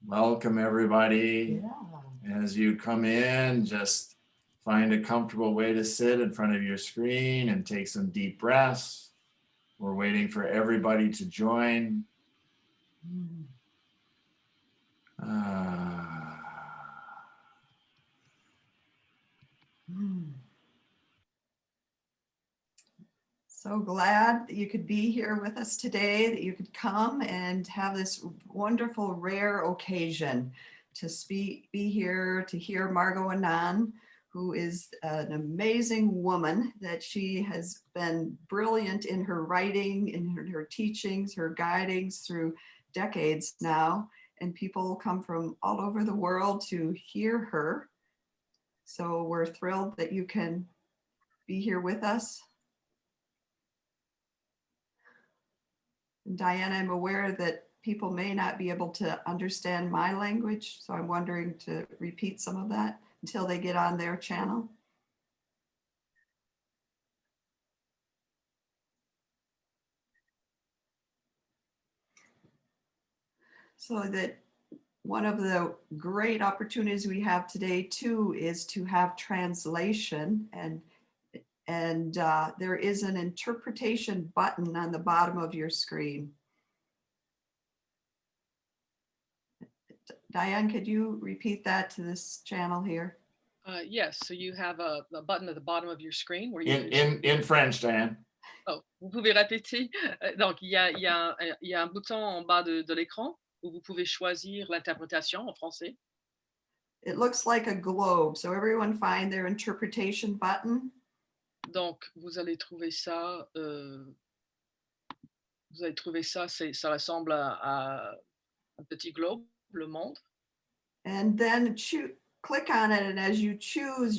Welcome, everybody. Yeah. As you come in, just find a comfortable way to sit in front of your screen and take some deep breaths. We're waiting for everybody to join. So glad that you could be here with us today, that you could come and have this wonderful, rare occasion to be here to hear Margot Anand, who is an amazing woman, that she has been brilliant in her writing, in her teachings, her guidings through decades now, and people come from all over the world to hear her. So we're thrilled that you can be here with us. Diane, I'm aware that people may not be able to understand my language, so I'm wondering to repeat some of that until they get on their channel. So that one of the great opportunities we have today too is to have translation, and there is an interpretation button on the bottom of your screen. Diane, could you repeat that to this channel here? Yes, so you have a button at the bottom of your screen where you In French, Diane. Oh, vous pouvez répéter. Donc, il y a un bouton en bas de l'écran où vous pouvez choisir l'interprétation en français. It looks like a globe, so everyone find their interpretation button. Donc, vous allez trouver ça, ça ressemble à un petit globe, le monde. And then click on it, and as you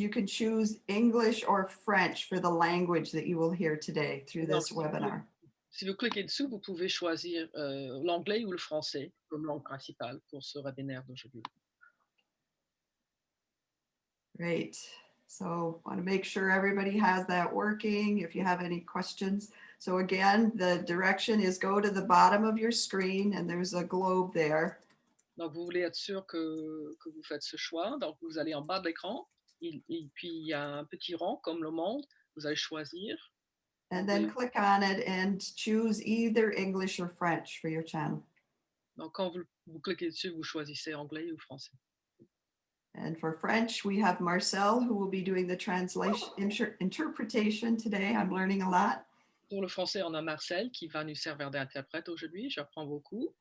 can choose English or French for the language that you will hear today through this webinar. Si vous cliquez dessus, vous pouvez choisir l'anglais ou le français comme langue principale pour ce webinaire d'aujourd'hui. Great. So I want to make sure everybody has that working. If you have any questions. So again, the direction is go to the bottom of your screen, and there's a globe there. Donc, vous voulez être sûr que vous faites ce choix. Donc, vous allez en bas de l'écran, et puis il y a un petit rond comme le monde. Vous allez choisir. And then click on it and choose either English or French for your channel. Donc, quand vous cliquez dessus, vous choisissez anglais ou français. And for French, we have Marcel, who will be doing the translation interpretation today. I'm learning a lot. Pour le français, on a Marcel qui va nous servir d'interprète aujourd'hui. J'apprends beaucoup.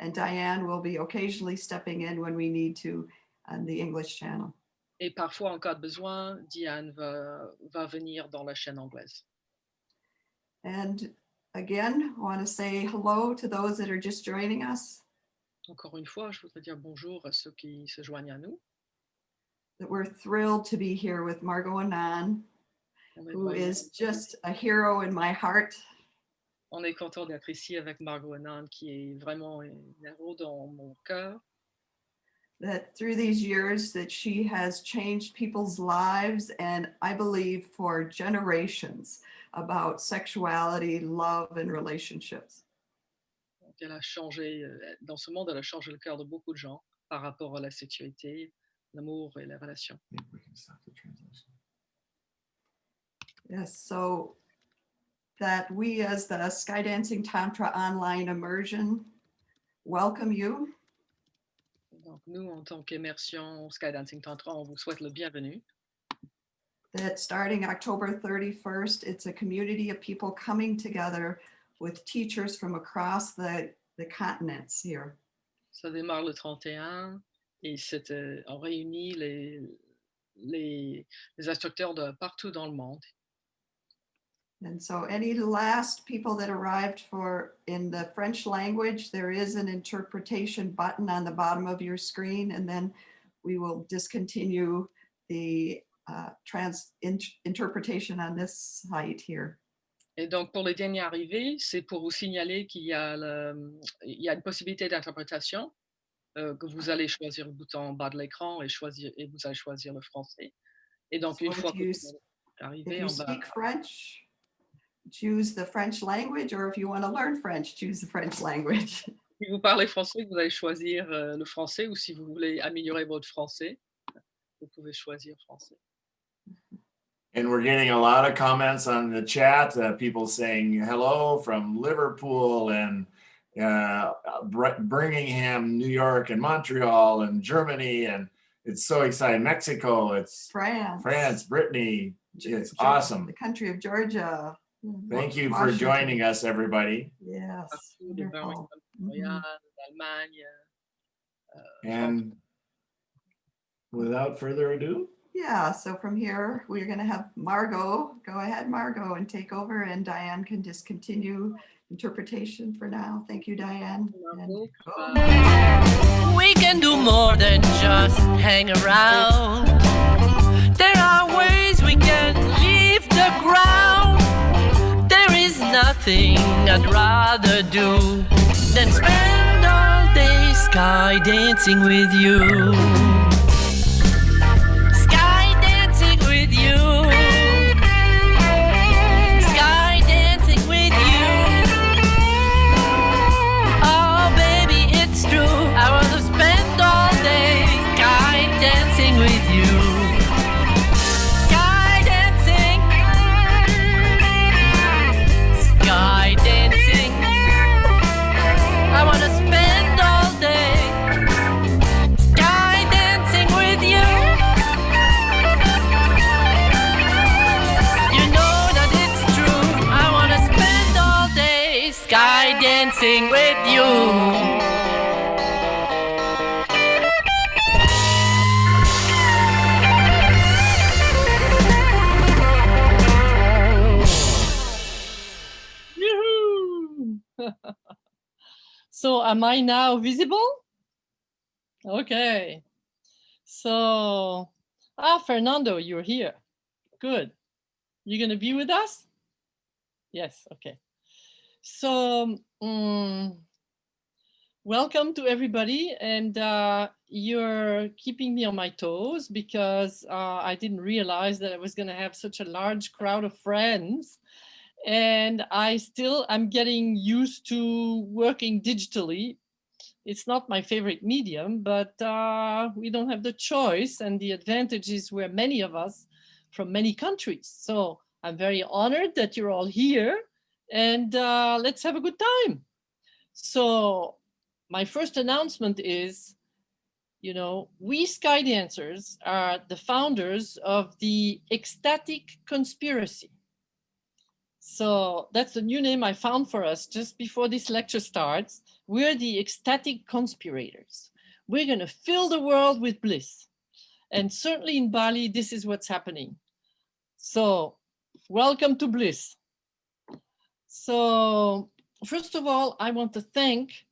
And Diane will be occasionally stepping in when we need to on the English channel. Et parfois, en cas de besoin, Diane va venir dans la chaîne anglaise. And again, I want to say hello to those that are just joining us. Encore une fois, je voudrais dire bonjour à ceux qui se joignent à nous. That we're thrilled to be here with Margot Anand, who is just a hero in my heart. On est content d'être ici avec Margot Anand, qui est vraiment un héros dans mon cœur. That through these years that she has changed people's lives, and I believe for generations, about sexuality, love, and relationships. Donc, elle a changé, dans ce monde, elle a changé le cœur de beaucoup de gens par rapport à la sexualité, l'amour et les relations. Yes, so that we as the SkyDancing Tantra online immersion welcome you. Donc, nous, en tant qu'immersion SkyDancing Tantra, on vous souhaite le bienvenu. That starting October 31st, it's a community of people coming together with teachers from across the continents here. Ça démarre le 31 et on réunit les instructeurs de partout dans le monde. And so any last people that arrived in the French language, there is an interpretation button on the bottom of your screen, and then we will discontinue the interpretation on this site here. Et donc, pour les derniers arrivés, c'est pour vous signaler qu'il y a une possibilité d'interprétation, que vous allez choisir le bouton en bas de l'écran et vous allez choisir le français. Et donc, So une fois que vous êtes if arrivé, you speak French, choose the French language, or if you want to learn French, choose the French language. Si vous parlez français, vous allez choisir le français, ou si vous voulez améliorer votre français, vous pouvez choisir français. And we're getting a lot of comments on the chat, people saying hello from Liverpool and Birmingham, New York, and Montreal, and Germany, and it's so exciting. Mexico, it's France, Brittany, it's awesome. The country of Georgia. Thank you for joining us, everybody. Yes, Partout, de Birmingham, Montréal, d'Allemagne. And without further ado. Yeah, so from here, we're going to have Margot. Go ahead, Margot, and take over, and Diane can just continue interpretation for now. Thank you, Diane. Margot, we can do more than just hang around. There are ways we can leave the ground. There is nothing I'd rather do than spend all day sky dancing with you. Dancing with you. So am I now visible? Okay. So, Fernando, you're here. Good. You're going to be with us? Yes, okay. So, welcome to everybody, and you're keeping me on my toes because I didn't realize that I was going to have such a large crowd of friends, and I'm getting used to working digitally. It's not my favorite medium, but we don't have the choice, and the advantage is we're many of us from many countries. So I'm very honored that you're all here, and let's have a good time. So my first announcement is, we Sky Dancers are the founders of the Ecstatic Conspiracy. So that's the new name I found for us just before this lecture starts. We're the Ecstatic Conspirators. We're going to fill the world with bliss. And certainly in Bali, this is what's happening. So welcome to Bliss. So first of all, I want to thank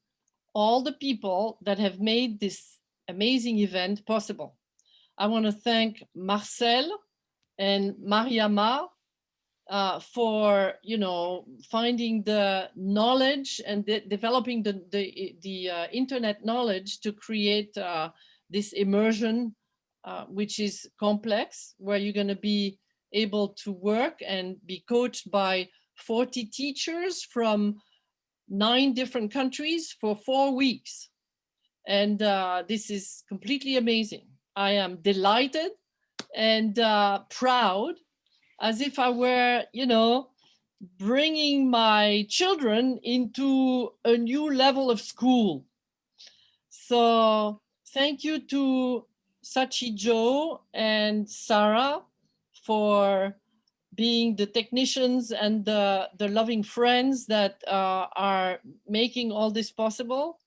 all the people that have made this amazing event possible. I want to thank Marcel and Mariama for finding the knowledge and developing the internet knowledge to create this immersion, which is complex, where you're going to be able to work and be coached by 40 teachers from 9 different countries for 4 weeks. And this is completely amazing. I am delighted and proud, as if I were, bringing my children into a new level of school. So thank you to Satchido and Sara for being the technicians and the loving friends that are making all this possible.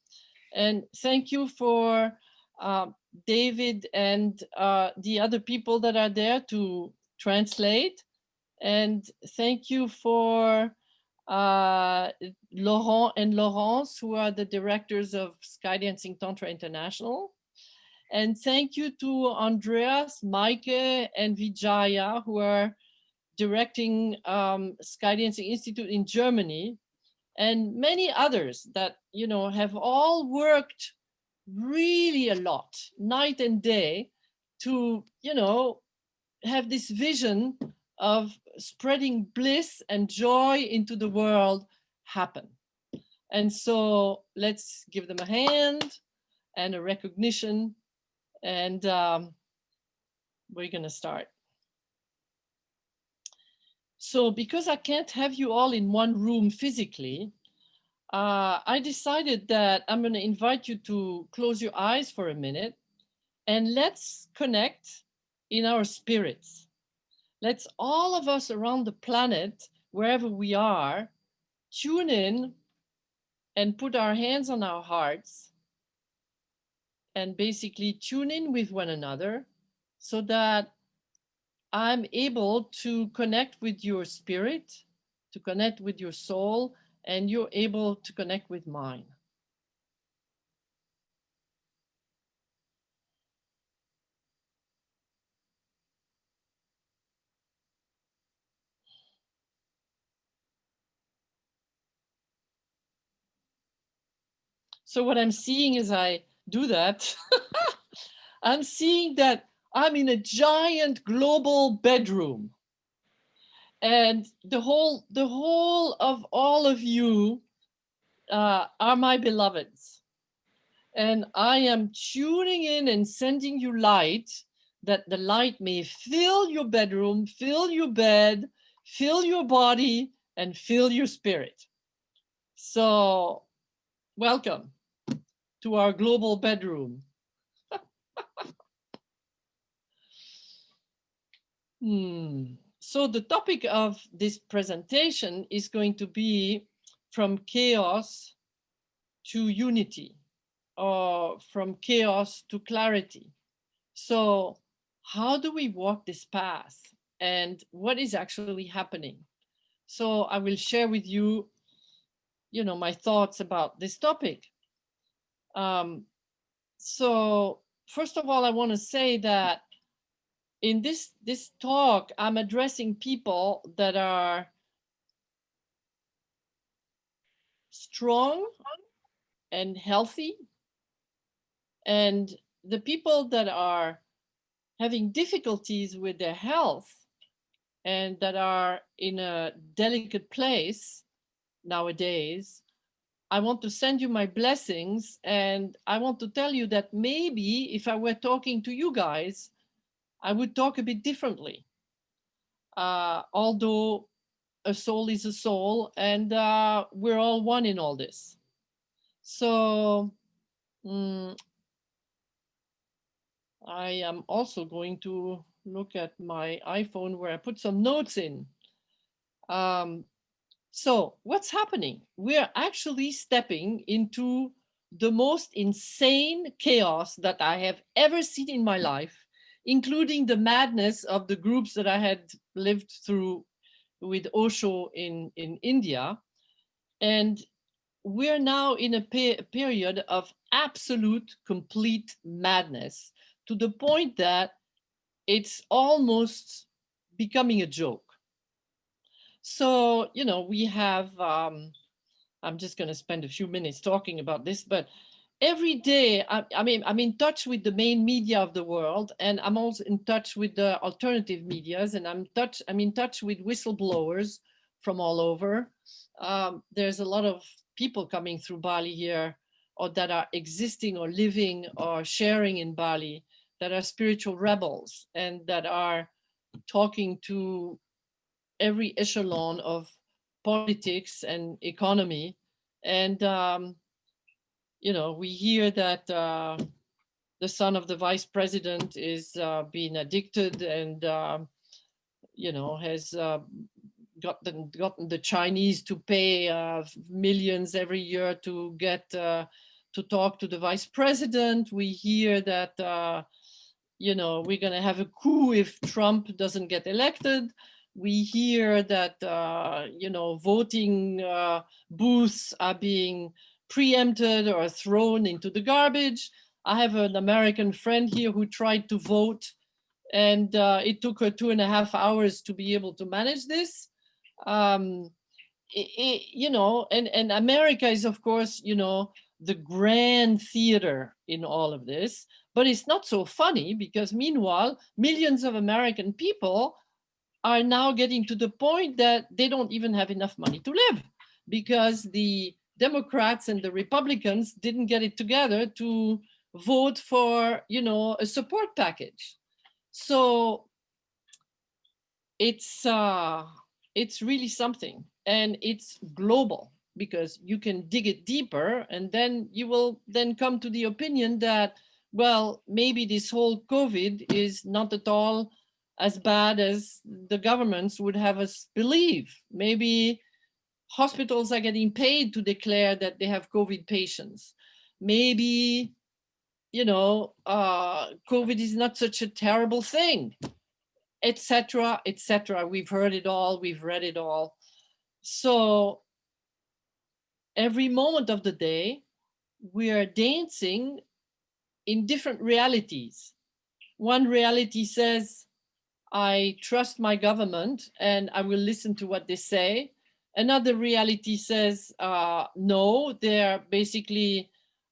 And thank you for David and the other people that are there to translate. And thank you for Laurent and Laurence, who are the directors of SkyDancing Tantra International. And thank you to Andreas, Maike, and Vijaya, who are directing SkyDancing Institute in Germany, and many others that, have all worked really a lot, night and day, to, have this vision of spreading bliss and joy into the world happen. And so let's give them a hand and a recognition. And we're going to start. So because I can't have you all in one room physically, I decided that I'm going to invite you to close your eyes for a minute and let's connect in our spirits. Let's all of us around the planet, wherever we are, tune in and put our hands on our hearts and basically tune in with one another so that I'm able to connect with your spirit, to connect with your soul, and you're able to connect with mine. So what I'm seeing as I do that, I'm seeing that I'm in a giant global bedroom. And the whole of all of you are my beloveds. And I am tuning in and sending you light, that the light may fill your bedroom, fill your bed, fill your body, and fill your spirit. So welcome to our global bedroom. So the topic of this presentation is going to be from chaos to unity, or from chaos to clarity. So how do we walk this path and what is actually happening? So I will share with you, my thoughts about this topic. So first of all, I want to say that in this talk, I'm addressing people that are strong and healthy, and the people that are having difficulties with their health and that are in a delicate place nowadays, I want to send you my blessings, and I want to tell you that maybe if I were talking to you guys, I would talk a bit differently. Although a soul is a soul, and we're all one in all this. So I am also going to look at my iPhone where I put some notes in. So what's happening? We're actually stepping into the most insane chaos that I have ever seen in my life, including the madness of the groups that I had lived through with Osho in India. And we're now in a period of absolute, complete madness, to the point that it's almost becoming a joke. So, we have, I'm just going to spend a few minutes talking about this, but every day, I'm in touch with the main media of the world, and I'm also in touch with the alternative medias, and I'm in touch with whistleblowers from all over. There's a lot of people coming through Bali here, or that are existing or living or sharing in Bali, that are spiritual rebels and that are talking to every echelon of politics and economy. And, we hear that the son of the vice president is being addicted and, has gotten the Chinese to pay millions every year to get to talk to the vice president. We hear that, we're going to have a coup if Trump doesn't get elected. We hear that, voting booths are being preempted or thrown into the garbage. I have an American friend here who tried to vote, and it took her 2.5 hours to be able to manage this. And America is, of course, the grand theater in all of this, but it's not so funny because meanwhile, millions of American people are now getting to the point that they don't even have enough money to live, because the Democrats and the Republicans didn't get it together to vote for, you know, a support package. So it's really something, and it's global, because you can dig it deeper, and then you will then come to the opinion that, well, maybe this whole COVID is not at all as bad as the governments would have us believe. Maybe hospitals are getting paid to declare that they have COVID patients. Maybe, you know, COVID is not such a terrible thing, etc., etc. We've heard it all, we've read it all. So every moment of the day, we are dancing in different realities. One reality says, I trust my government and I will listen to what they say. Another reality says, no, they're basically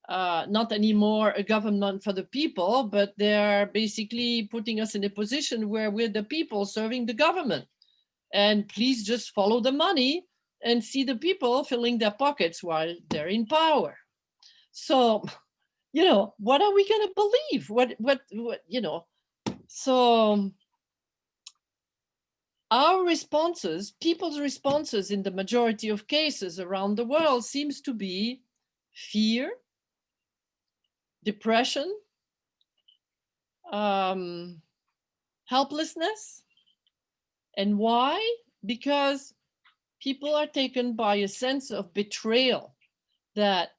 not anymore a government for the people, but they're basically putting us in a position where we're the people serving the government. And please just follow the money and see the people filling their pockets while they're in power. So, you know, what are we going to believe? What, you know, so our responses, people's responses in the majority of cases around the world seems to be fear, depression, helplessness. And why? Because people are taken by a sense of betrayal, that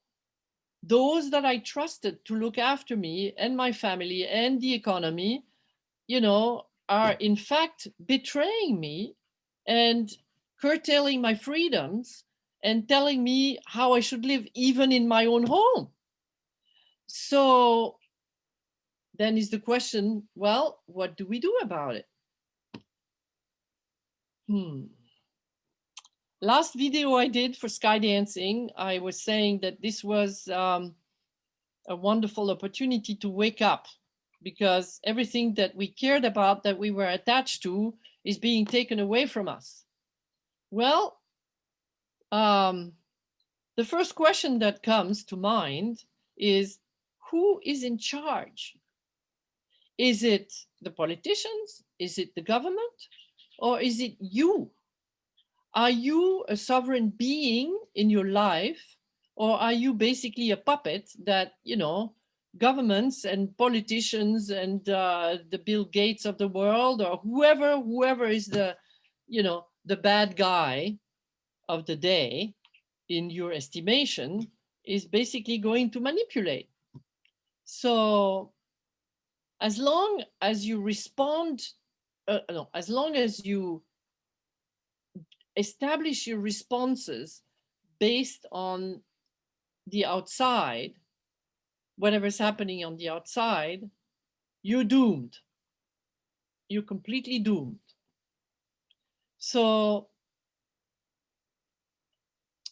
those that I trusted to look after me and my family and the economy, you know, are in fact betraying me and curtailing my freedoms and telling me how I should live, even in my own home. So then is the question, well, what do we do about it? Last video I did for SkyDancing, I was saying that this was a wonderful opportunity to wake up, because everything that we cared about, that we were attached to, is being taken away from us. Well, the first question that comes to mind is, who is in charge? Is it the politicians? Is it the government? Or is it you? Are you a sovereign being in your life? Or are you basically a puppet that, you know, governments and politicians and the Bill Gates of the world, or whoever is the, you know, the bad guy of the day, in your estimation, is basically going to manipulate? So as long as you respond, no, as long as you establish your responses based on the outside, whatever's happening on the outside, you're doomed. You're completely doomed. So,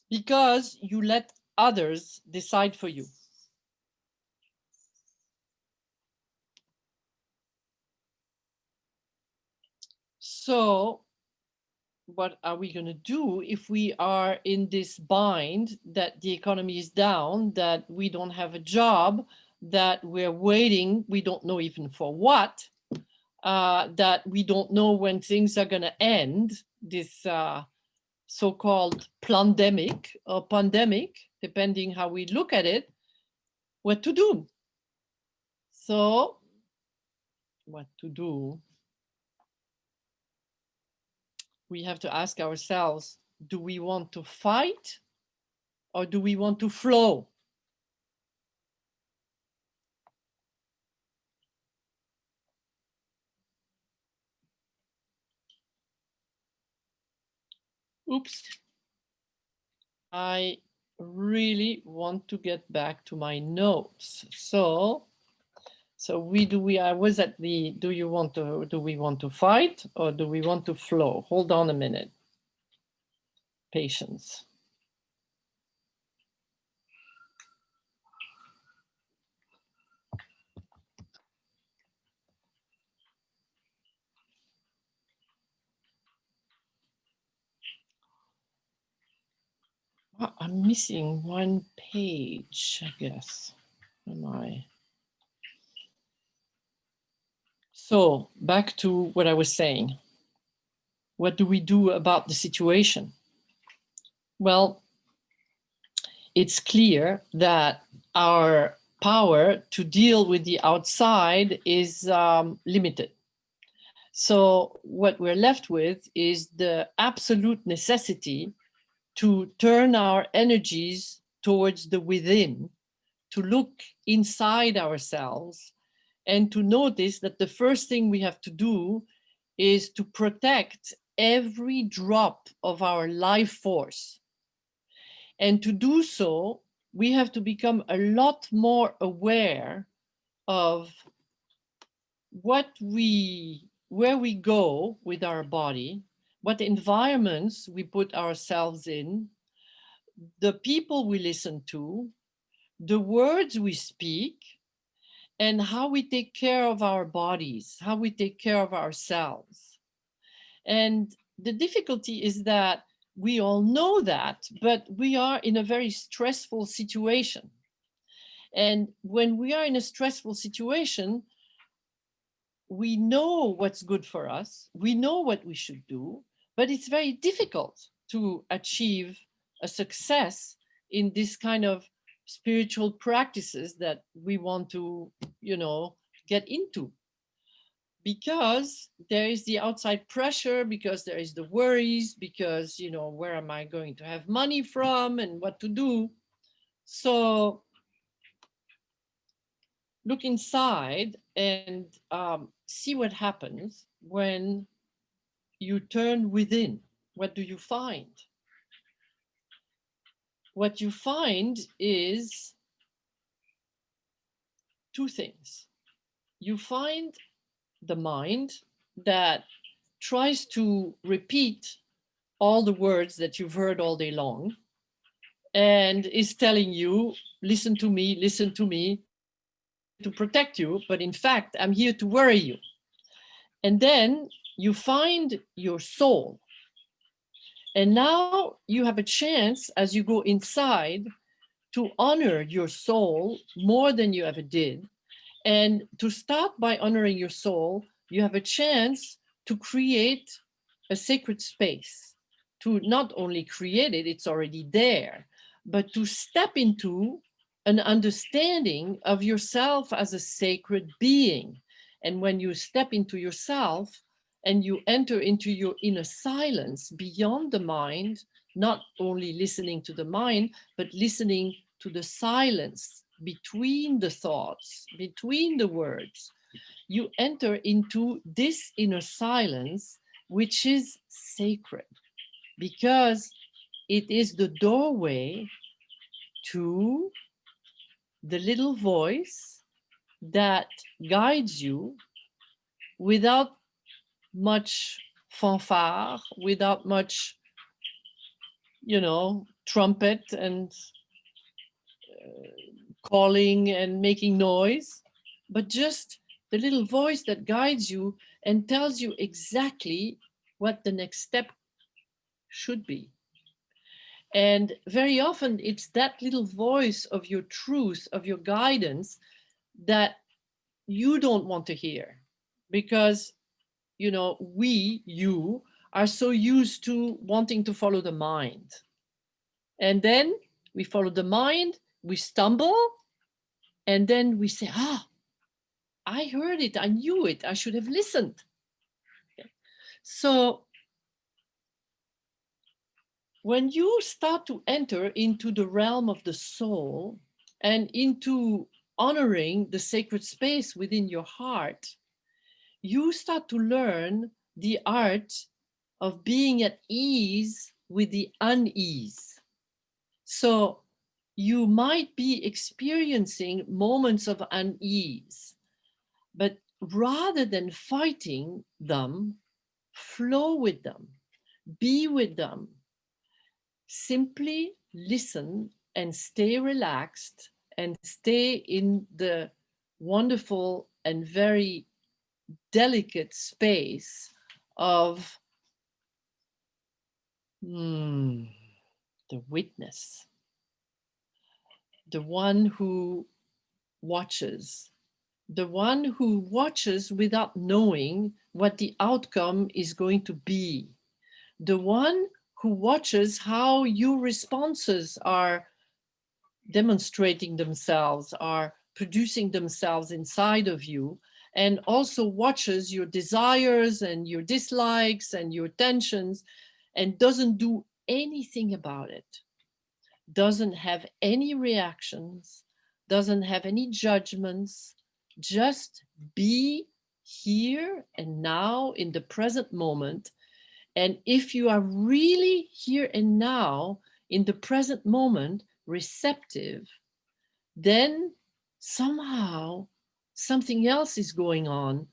because you let others decide for you. So, what are we going to do if we are in this bind that the economy is down, that we don't have a job, that we're waiting, we don't know even for what, that we don't know when things are going to end, this so-called plandemic or pandemic, depending how we look at it, what to do? So, what to do? We have to ask ourselves, do we want to fight or do we want to flow? Oops. I really want to get back to my notes. So I was at the, do we want to fight or do we want to flow? Hold on a minute. Patience. I'm missing one page, I guess. Am I? So back to what I was saying. What do we do about the situation? Well, it's clear that our power to deal with the outside is limited. So what we're left with is the absolute necessity to turn our energies towards the within, to look inside ourselves, and to notice that the first thing we have to do is to protect every drop of our life force. And to do so, we have to become a lot more aware of where we go with our body, what environments we put ourselves in, the people we listen to, the words we speak, and how we take care of our bodies, how we take care of ourselves. And the difficulty is that we all know that, but we are in a very stressful situation. And when we are in a stressful situation, we know what's good for us, we know what we should do, but it's very difficult to achieve a success in this kind of spiritual practices that we want to, get into. Because there is the outside pressure, because there is the worries, because, where am I going to have money from and what to do? So look inside and see what happens when you turn within. What do you find? What you find is two things. You find the mind that tries to repeat all the words that you've heard all day long and is telling you, listen to me, to protect you, but in fact, I'm here to worry you. And then you find your soul. And now you have a chance, as you go inside, to honor your soul more than you ever did. And to start by honoring your soul, you have a chance to create a sacred space, to not only create it, it's already there, but to step into an understanding of yourself as a sacred being. And when you step into yourself and you enter into your inner silence beyond the mind, not only listening to the mind, but listening to the silence between the thoughts, between the words, you enter into this inner silence, which is sacred, because it is the doorway to the little voice that guides you without much fanfare, without much, trumpet and calling and making noise, but just the little voice that guides you and tells you exactly what the next step should be. And very often it's that little voice of your truth, of your guidance, that you don't want to hear, because, you are so used to wanting to follow the mind. And then we follow the mind, we stumble, and then we say, I heard it, I knew it, I should have listened. Okay. So when you start to enter into the realm of the soul and into honoring the sacred space within your heart, you start to learn the art of being at ease with the unease. So you might be experiencing moments of unease, but rather than fighting them, flow with them, be with them. Simply listen and stay relaxed and stay in the wonderful and very delicate space of the the witness, the one who watches, the one who watches without knowing what the outcome is going to be, the one who watches how your responses are demonstrating themselves, are producing themselves inside of you, and also watches your desires and your dislikes and your tensions and doesn't do anything about it, doesn't have any reactions, doesn't have any judgments, just be here and now in the present moment. And if you are really here and now in the present moment, receptive, then somehow something else is going on,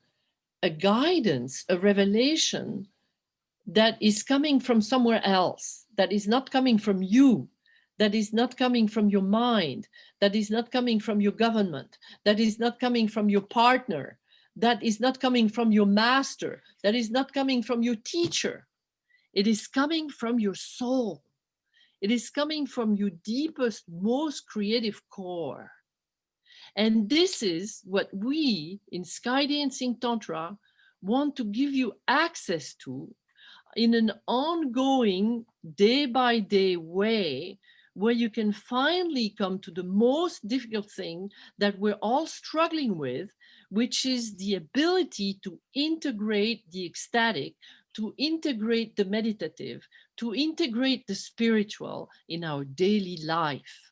a guidance, a revelation that is coming from somewhere else, that is not coming from you, that is not coming from your mind, that is not coming from your government, that is not coming from your partner, that is not coming from your master, that is not coming from your teacher. It is coming from your soul. It is coming from your deepest, most creative core. And this is what we in SkyDancing Tantra want to give you access to in an ongoing, day-by-day way, where you can finally come to the most difficult thing that we're all struggling with, which is the ability to integrate the ecstatic, to integrate the meditative, to integrate the spiritual in our daily life.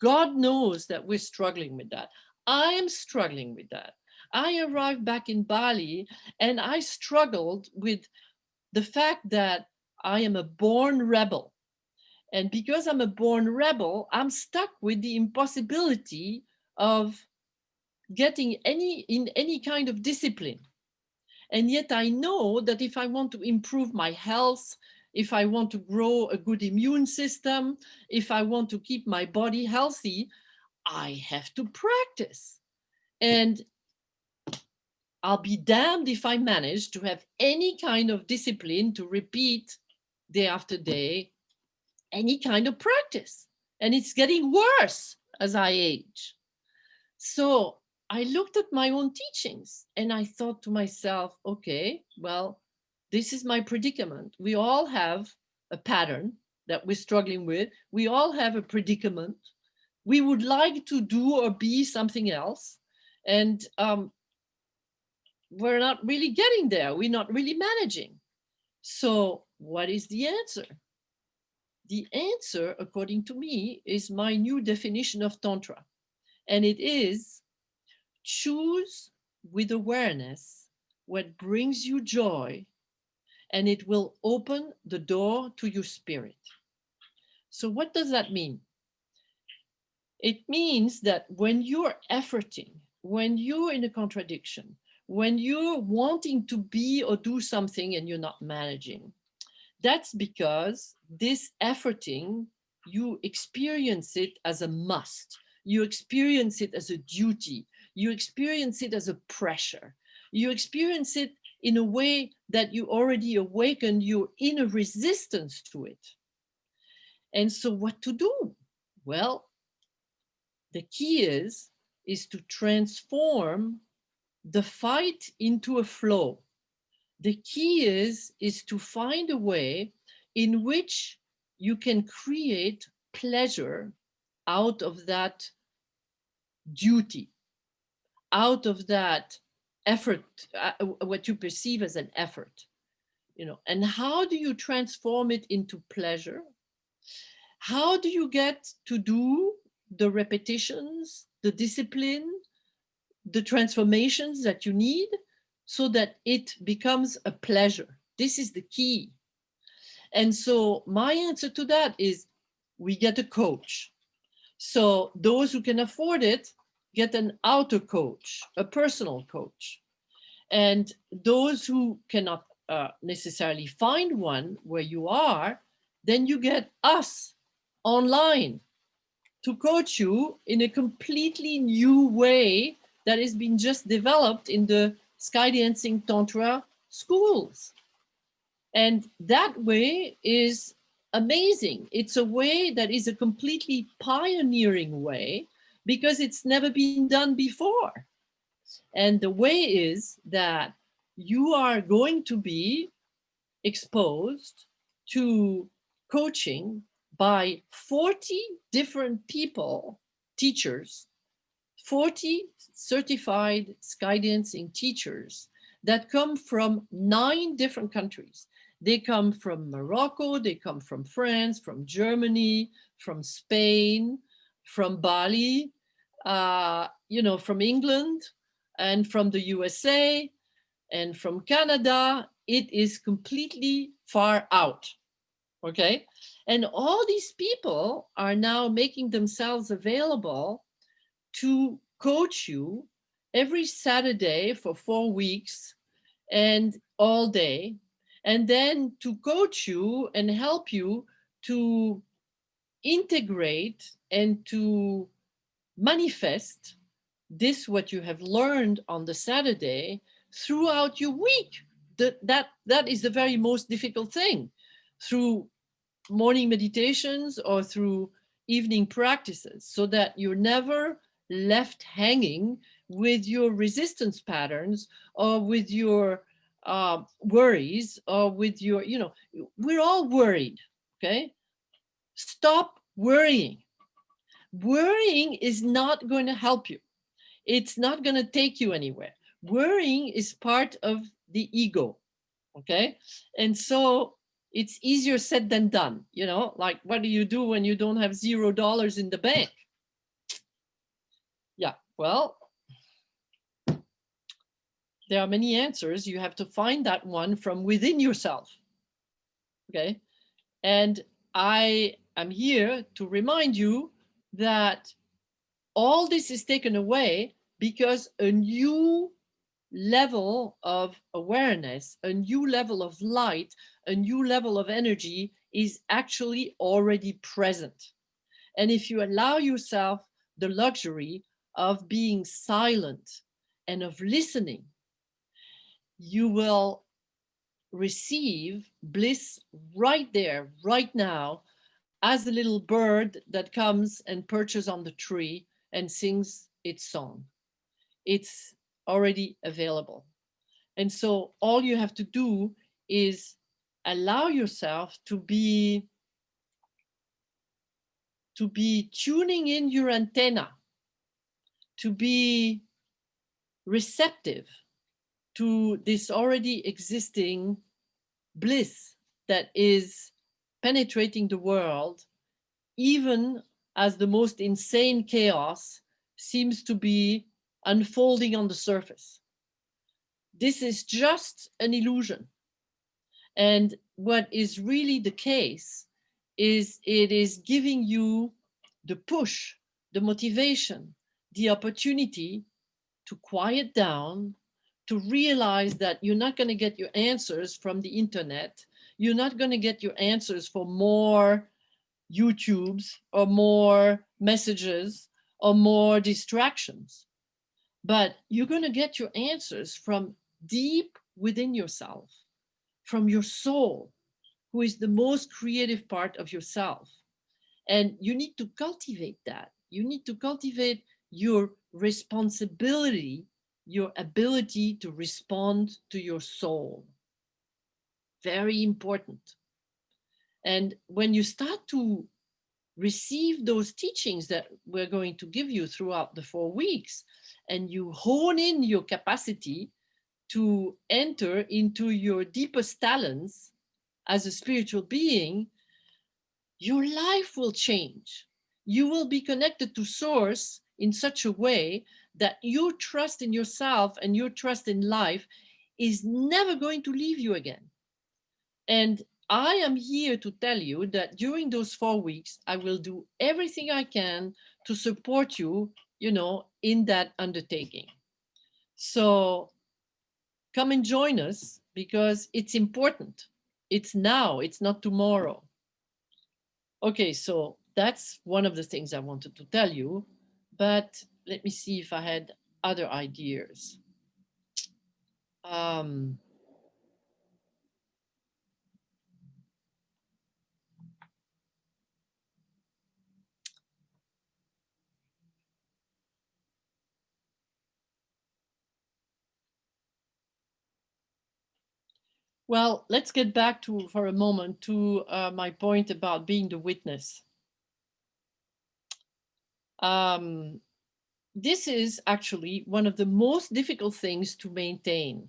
God knows that we're struggling with that. I am struggling with that. I arrived back in Bali and I struggled with the fact that I am a born rebel. And because I'm a born rebel, I'm stuck with the impossibility of getting any kind of discipline. And yet I know that if I want to improve my health, if I want to grow a good immune system, if I want to keep my body healthy, I have to practice. And I'll be damned if I manage to have any kind of discipline to repeat day after day, any kind of practice. And it's getting worse as I age. So I looked at my own teachings and I thought to myself, okay, well, this is my predicament. We all have a pattern that we're struggling with. We all have a predicament. We would like to do or be something else. And we're not really getting there. We're not really managing. So what is the answer? The answer, according to me, is my new definition of Tantra. And it is choose with awareness what brings you joy, and it will open the door to your spirit. So what does that mean? It means that when you're efforting, when you're in a contradiction, when you're wanting to be or do something and you're not managing, that's because this efforting, you experience it as a must. You experience it as a duty. You experience it as a pressure. You experience it in a way that you already awakened your inner resistance to it. And so what to do? Well, the key is to transform the fight into a flow. The key is to find a way in which you can create pleasure out of that duty, out of that effort, what you perceive as an effort, you know. And how do you transform it into pleasure? How do you get to do the repetitions, the discipline, the transformations that you need so that it becomes a pleasure? This is the key. And so my answer to that is we get a coach. So those who can afford it get an outer coach, a personal coach. And those who cannot necessarily find one where you are, then you get us online to coach you in a completely new way that has been just developed in the SkyDancing Tantra schools. And that way is amazing. It's a way that is a completely pioneering way because it's never been done before. And the way is that you are going to be exposed to coaching by 40 different people, teachers, 40 certified SkyDancing teachers that come from 9 different countries. They come from Morocco, they come from France, from Germany, from Spain, from Bali, from England, and from the USA, and from Canada. It is completely far out, okay? And all these people are now making themselves available to coach you every Saturday for 4 weeks and all day, and then to coach you and help you to integrate and to manifest this, what you have learned on the Saturday, throughout your week. That is the very most difficult thing, through morning meditations or through evening practices, so that you're never left hanging with your resistance patterns or with your worries or with your, we're all worried, okay? Stop worrying. Worrying is not going to help you. It's not going to take you anywhere. Worrying is part of the ego, okay? And so it's easier said than done, like what do you do when you don't have $0 in the bank? Yeah, well, there are many answers. You have to find that one from within yourself, okay? And I am here to remind you that all this is taken away because a new level of awareness, a new level of light, a new level of energy is actually already present. And if you allow yourself the luxury of being silent and of listening, you will receive bliss right there, right now, as a little bird that comes and perches on the tree and sings its song. It's already available. And so all you have to do is allow yourself to be tuning in your antenna, to be receptive to this already existing bliss that is penetrating the world, even as the most insane chaos seems to be unfolding on the surface. This is just an illusion. And what is really the case is it is giving you the push, the motivation, the opportunity to quiet down, to realize that you're not going to get your answers from the internet. You're not going to get your answers for more YouTubes or more messages or more distractions. But you're going to get your answers from deep within yourself, from your soul, who is the most creative part of yourself. And you need to cultivate that. You need to cultivate your responsibility, your ability to respond to your soul. Very important. And when you start to receive those teachings that we're going to give you throughout the 4 weeks, and you hone in your capacity to enter into your deepest talents as a spiritual being, your life will change. You will be connected to Source in such a way that your trust in yourself and your trust in life is never going to leave you again. And I am here to tell you that during those 4 weeks, I will do everything I can to support you, in that undertaking. So come and join us, because it's important. It's now, it's not tomorrow. Okay, so that's one of the things I wanted to tell you, but let me see if I had other ideas. Well, let's get back to, for a moment, to my point about being the witness. This is actually one of the most difficult things to maintain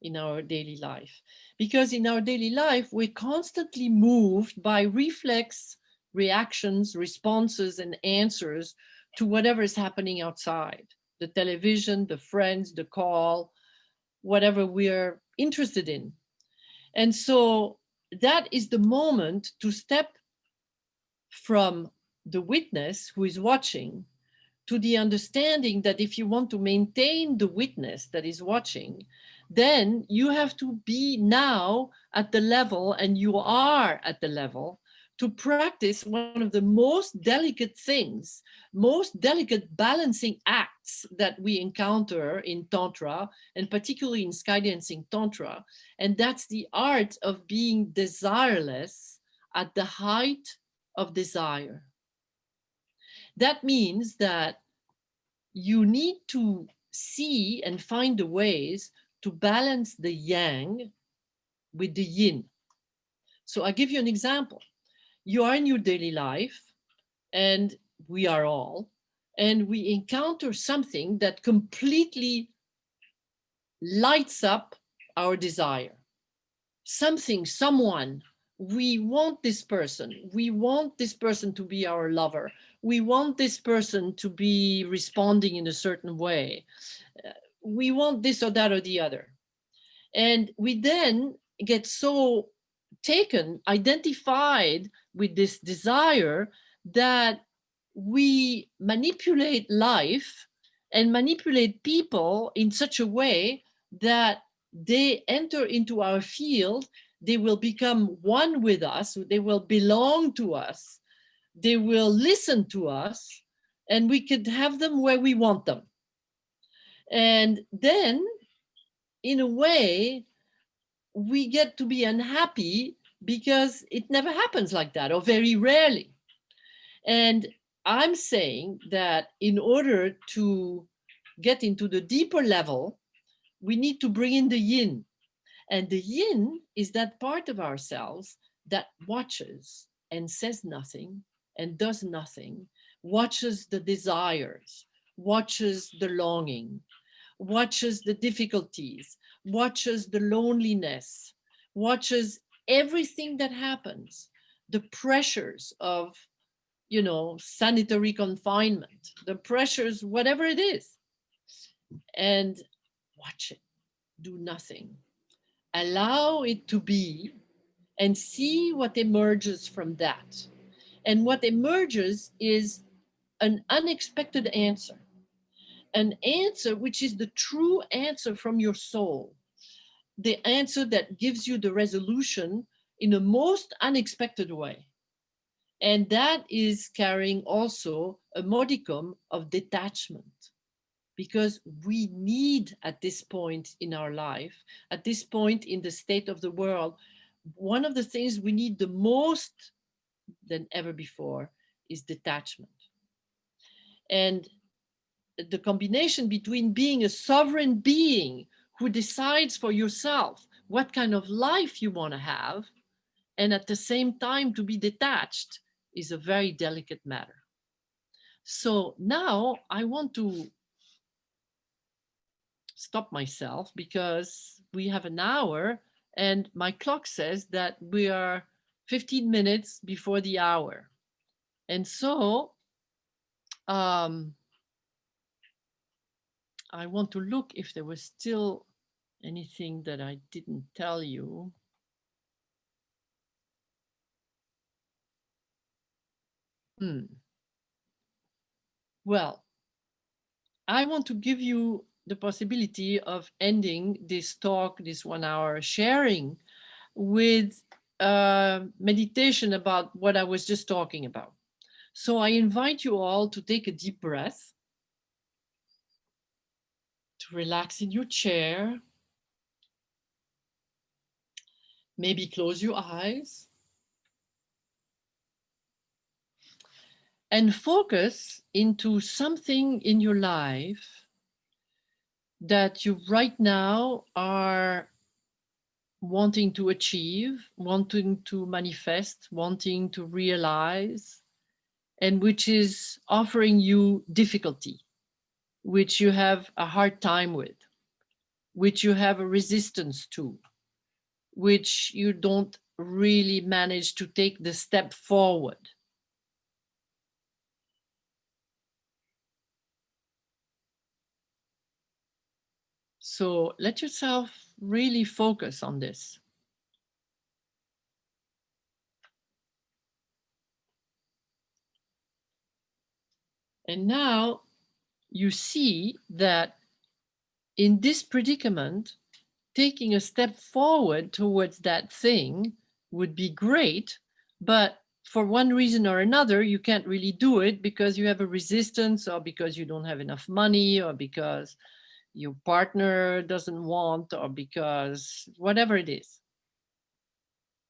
in our daily life, because in our daily life, we're constantly moved by reflex reactions, responses, and answers to whatever is happening outside, the television, the friends, the call, whatever we're interested in. And so that is the moment to step from the witness who is watching to the understanding that if you want to maintain the witness that is watching, then you have to be now at the level, and you are at the level, to practice one of the most delicate things, most delicate balancing acts that we encounter in Tantra, and particularly in SkyDancing Tantra. And that's the art of being desireless at the height of desire. That means that you need to see and find the ways to balance the yang with the yin. So I give you an example. You are in your daily life, and we are all, and we encounter something that completely lights up our desire. Something, someone, we want this person. We want this person to be our lover. We want this person to be responding in a certain way. We want this or that or the other. And we then get so taken, identified with this desire, that we manipulate life and manipulate people in such a way that they enter into our field, they will become one with us, they will belong to us, they will listen to us, and we could have them where we want them. And then, in a way, we get to be unhappy because it never happens like that, or very rarely. And I'm saying that in order to get into the deeper level, we need to bring in the yin. And the yin is that part of ourselves that watches and says nothing and does nothing, watches the desires, watches the longing, watches the difficulties, watches the loneliness, watches everything that happens, the pressures of, sanitary confinement, the pressures, whatever it is, and watch it, do nothing. Allow it to be and see what emerges from that. And what emerges is an unexpected answer, an answer which is the true answer from your soul, the answer that gives you the resolution in a most unexpected way. And that is carrying also a modicum of detachment, because we need, at this point in our life, at this point in the state of the world, one of the things we need the most than ever before is detachment. And the combination between being a sovereign being who decides for yourself what kind of life you want to have, and at the same time to be detached, is a very delicate matter. So now I want to stop myself, because we have an hour and my clock says that we are 15 minutes before the hour. And so I want to look if there was still anything that I didn't tell you. Well, I want to give you the possibility of ending this talk, this 1 hour sharing, with meditation about what I was just talking about. So I invite you all to take a deep breath, to relax in your chair, maybe close your eyes, and focus into something in your life that you right now are wanting to achieve, wanting to manifest, wanting to realize, and which is offering you difficulty, which you have a hard time with, which you have a resistance to, which you don't really manage to take the step forward. So let yourself really focus on this. And now you see that in this predicament, taking a step forward towards that thing would be great, but for one reason or another, you can't really do it because you have a resistance, or because you don't have enough money, or because your partner doesn't want, or because whatever it is.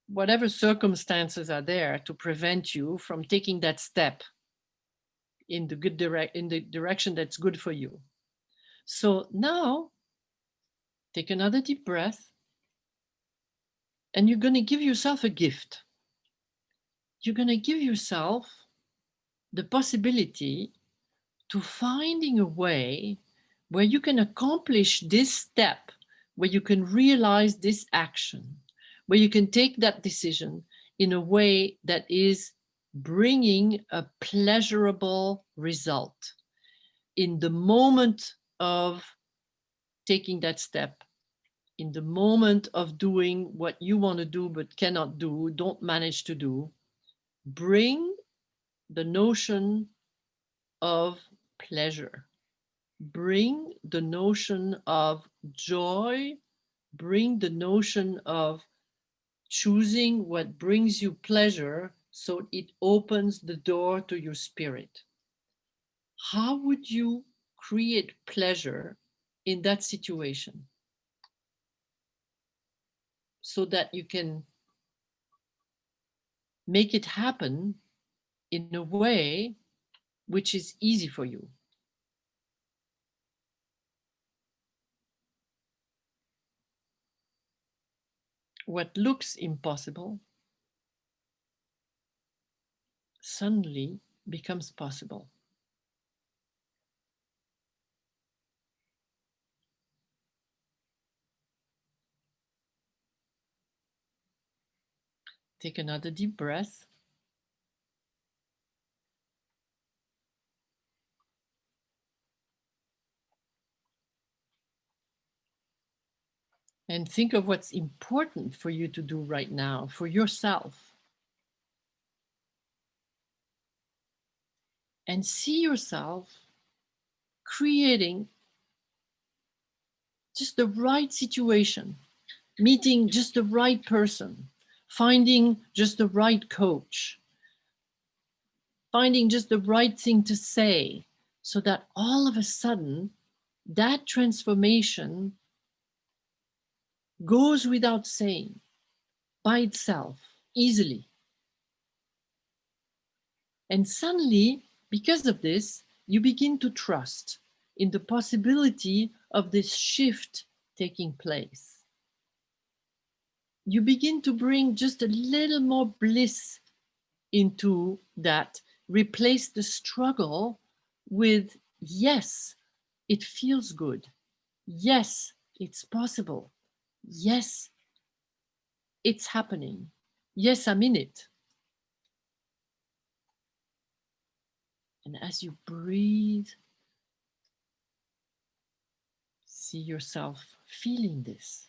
Whatever circumstances are there to prevent you from taking that step in the direction that's good for you. So now take another deep breath, and you're going to give yourself a gift. You're going to give yourself the possibility to finding a way where you can accomplish this step, where you can realize this action, where you can take that decision in a way that is bringing a pleasurable result. In the moment of taking that step, in the moment of doing what you want to do but cannot do, don't manage to do, bring the notion of pleasure, bring the notion of joy, bring the notion of choosing what brings you pleasure, so it opens the door to your spirit. How would you create pleasure in that situation so that you can make it happen in a way which is easy for you? What looks impossible suddenly becomes possible. Take another deep breath. And think of what's important for you to do right now for yourself. And see yourself creating just the right situation, meeting just the right person, finding just the right coach, finding just the right thing to say, so that all of a sudden that transformation goes without saying, by itself, easily. And suddenly, because of this, you begin to trust in the possibility of this shift taking place. You begin to bring just a little more bliss into that, replace the struggle with, yes, it feels good. Yes, it's possible. Yes, it's happening. Yes, I'm in it. And as you breathe, see yourself feeling this.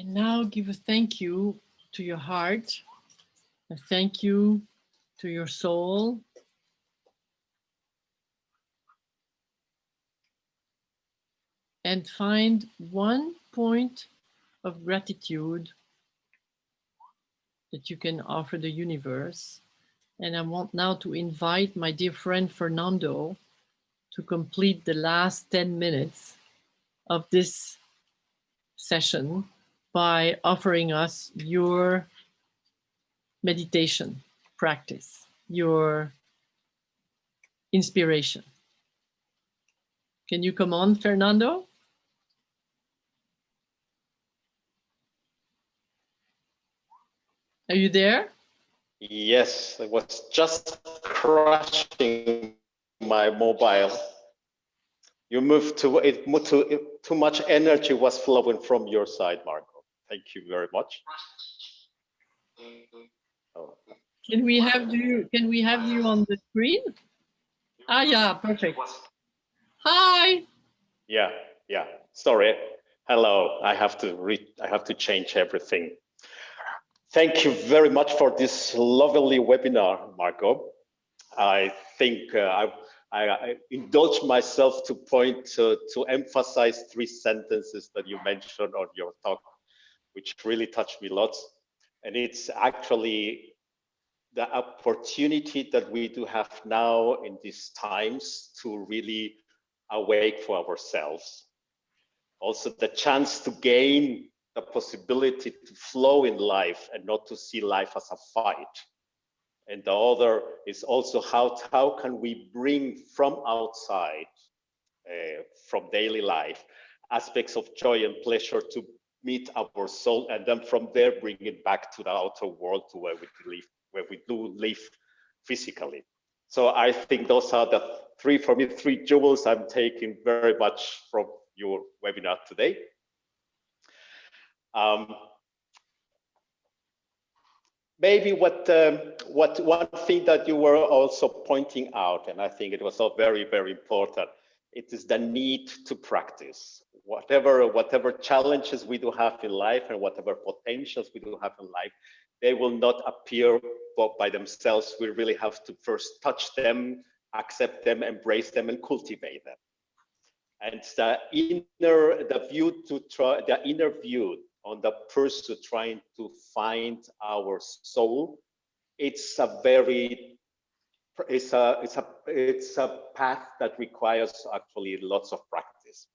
And now give a thank you to your heart, a thank you to your soul. And find one point of gratitude that you can offer the universe. And I want now to invite my dear friend Fernando to complete the last 10 minutes of this session by offering us your meditation practice, your inspiration. Can you come on, Fernando? Are you there? Yes, I was just crashing my mobile. You moved to it, too much energy was flowing from your side, Margot. Thank you very much. Oh. Can we have you on the screen? Ah, yeah, perfect. Hi. Yeah. Sorry. Hello. I have to change everything. Thank you very much for this lovely webinar, Margot. I think I indulge myself to point to emphasize 3 sentences that you mentioned on your talk, which really touched me lots. And it's actually the opportunity that we do have now in these times to really awake for ourselves. Also the chance to gain the possibility to flow in life and not to see life as a fight. And the other is also how can we bring from outside, from daily life, aspects of joy and pleasure to meet our soul, and then from there bring it back to the outer world, to where we do live physically. So I think those are the 3 jewels I'm taking very much from your webinar today. Maybe what one thing that you were also pointing out, and I think it was all very, very important, it is the need to practice. Whatever challenges we do have in life and whatever potentials we do have in life, they will not appear by themselves. We really have to first touch them, accept them, embrace them, and cultivate them. And the inner view on the person trying to find our soul, it's a path that requires actually lots of practice.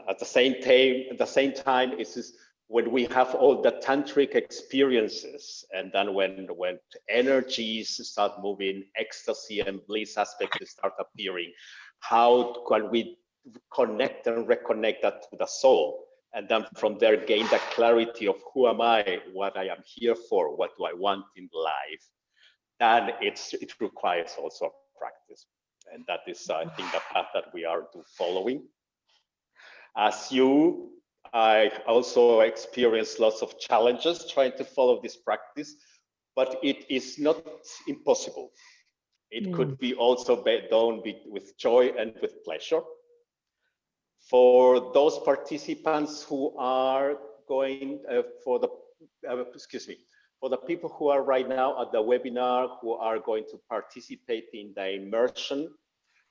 At the same time, it's when we have all the tantric experiences, and then when energies start moving, ecstasy and bliss aspects start appearing, how can we connect and reconnect that to the soul? And then from there gain the clarity of who am I, what I am here for, what do I want in life. And it requires also practice. And that is, I think, the path that we are following. As you, I also experienced lots of challenges trying to follow this practice, but it is not impossible. It could be also done with joy and with pleasure. For those participants who are going for the people who are right now at the webinar, who are going to participate in the immersion,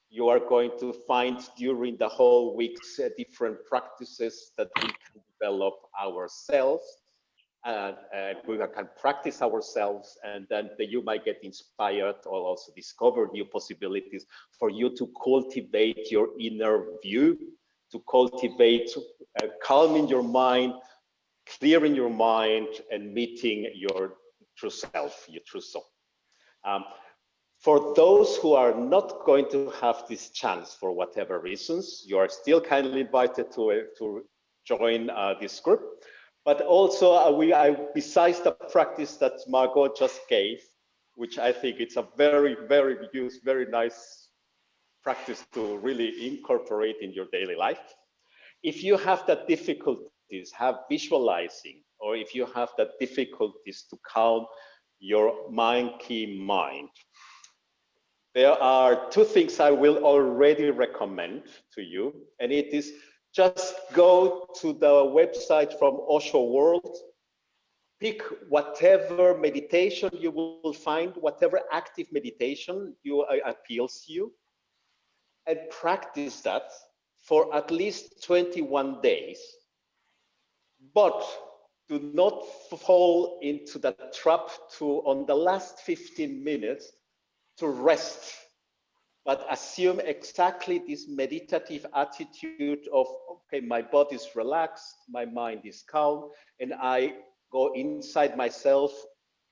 you are going to find during the whole weeks different practices that we can develop ourselves, and we can practice ourselves, and then you might get inspired or also discover new possibilities for you to cultivate your inner view, to cultivate calming your mind, clearing your mind, and meeting your true self, your true soul. For those who are not going to have this chance for whatever reasons, you are still kindly invited to join this group. But also, besides the practice that Margot just gave, which I think it's a very, very nice practice to really incorporate in your daily life. If you have the difficulties visualizing, or if you have the difficulties to calm your key mind, there are 2 things I will already recommend to you, and it is just go to the website from Osho World, pick whatever meditation you will find, whatever active meditation appeals to you, and practice that for at least 21 days. But do not fall into the trap to, on the last 15 minutes, to rest, but assume exactly this meditative attitude of, okay, my body is relaxed, my mind is calm, and I go inside myself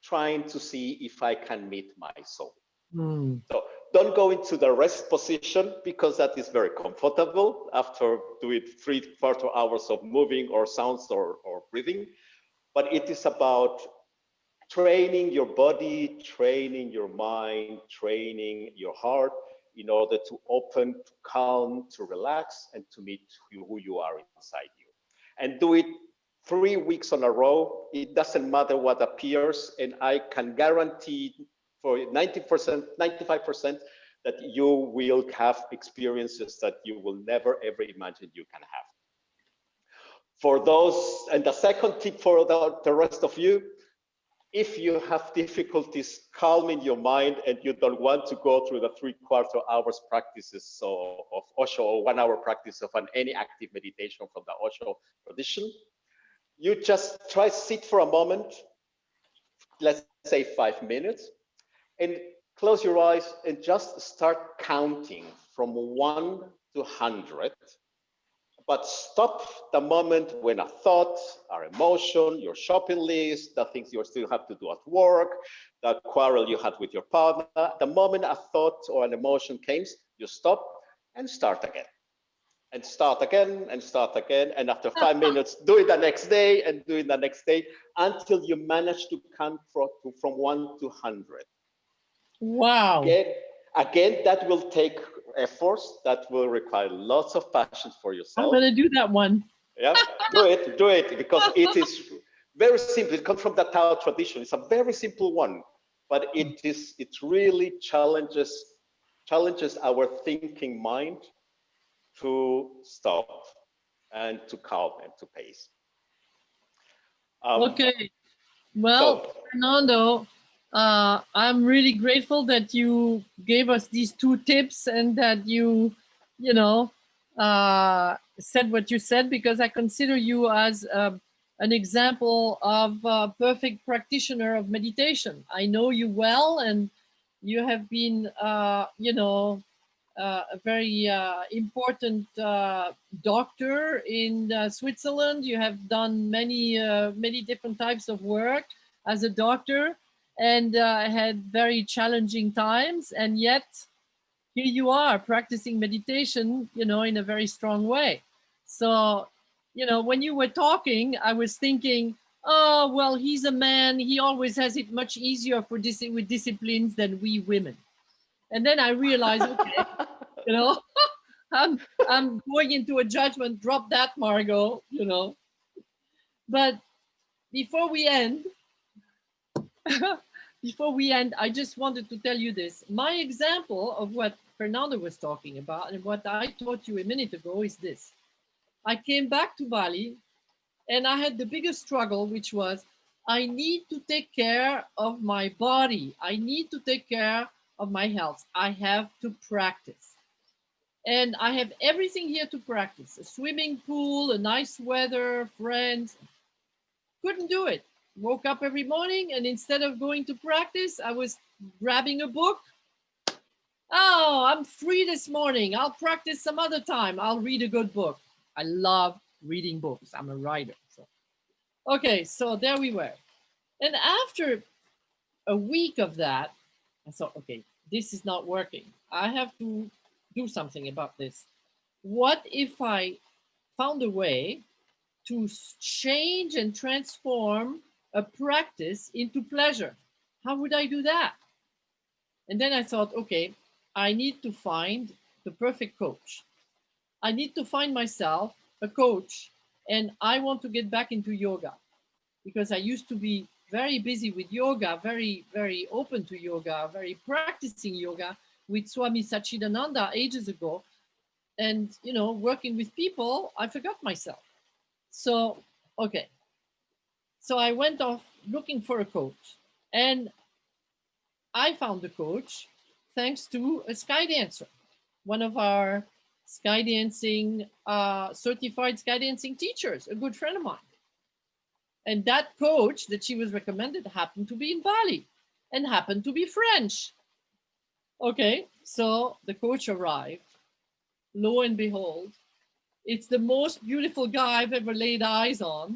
trying to see if I can meet my soul. So don't go into the rest position, because that is very comfortable after doing 3-4 hours of moving or sounds or breathing. But it is about training your body, training your mind, training your heart in order to open, to calm, to relax, and to meet who you are inside you. And do it 3 weeks in a row. It doesn't matter what appears, and I can guarantee for 90%, 95% that you will have experiences that you will never ever imagine you can have. For those, and the second tip for the rest of you, if you have difficulties calming your mind and you don't want to go through the 3/4 hours practices of Osho, or 1 hour practice of any active meditation from the Osho tradition, you just try sit for a moment, let's say 5 minutes, and close your eyes and just start counting from 1 to 100. But stop the moment when a thought, or emotion, your shopping list, the things you still have to do at work, the quarrel you had with your partner, the moment a thought or an emotion comes, you stop and start again. And start again and start again. And after 5 minutes, do it the next day and do it the next day until you manage to count from 1 to 100. Wow. Again, that will take efforts, that will require lots of passion for yourself. I'm going to do that one. Yeah, do it, because it is very simple. It comes from the Tao tradition. It's a very simple one, but it really challenges our thinking mind to stop and to calm and to pace. Okay. Well, Fernando, I'm really grateful that you gave us these 2 tips and that you said what you said, because I consider you as an example of a perfect practitioner of meditation. I know you well, and you have been, a very important doctor in Switzerland. You have done many different types of work as a doctor, and had very challenging times, and yet here you are practicing meditation, in a very strong way. So, when you were talking, I was thinking, oh, well, he's a man, he always has it much easier with disciplines than we women. And then I realized, okay, I'm going into a judgment, drop that, Margot, But before we end, I just wanted to tell you this. My example of what Fernando was talking about and what I taught you a minute ago is this. I came back to Bali and I had the biggest struggle, which was I need to take care of my body. I need to take care of my health. I have to practice. And I have everything here to practice. A swimming pool, a nice weather, friends. Couldn't do it. Woke up every morning, and instead of going to practice, I was grabbing a book. Oh, I'm free this morning. I'll practice some other time. I'll read a good book. I love reading books. I'm a writer. Okay, so there we were. And after a week of that, I thought, okay, this is not working. I have to do something about this. What if I found a way to change and transform a practice into pleasure? How would I do that? And then I thought, okay, I need to find the perfect coach. I need to find myself a coach, and I want to get back into yoga, because I used to be very busy with yoga, very, very open to yoga, very practicing yoga with Swami Satchidananda ages ago. and you know, working with people, I forgot myself. So, okay. So I went off looking for a coach, and I found a coach thanks to a SkyDancer, one of our SkyDancing, certified SkyDancing teachers, a good friend of mine. And that coach that she was recommended happened to be in Bali and happened to be French. Okay, so the coach arrived. Lo and behold, it's the most beautiful guy I've ever laid eyes on.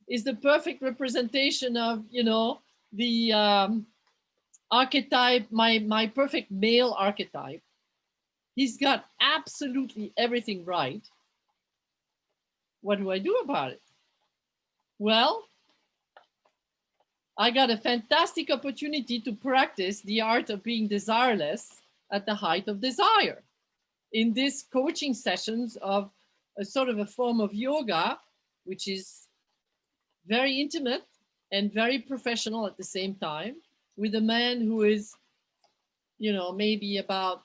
Is the perfect representation of, you know, the archetype, my perfect male archetype. He's got absolutely everything right. What do I do about it? Well, I got a fantastic opportunity to practice the art of being desireless at the height of desire in these coaching sessions of a sort of a form of yoga, which is very intimate and very professional at the same time, with a man who is, you know, maybe about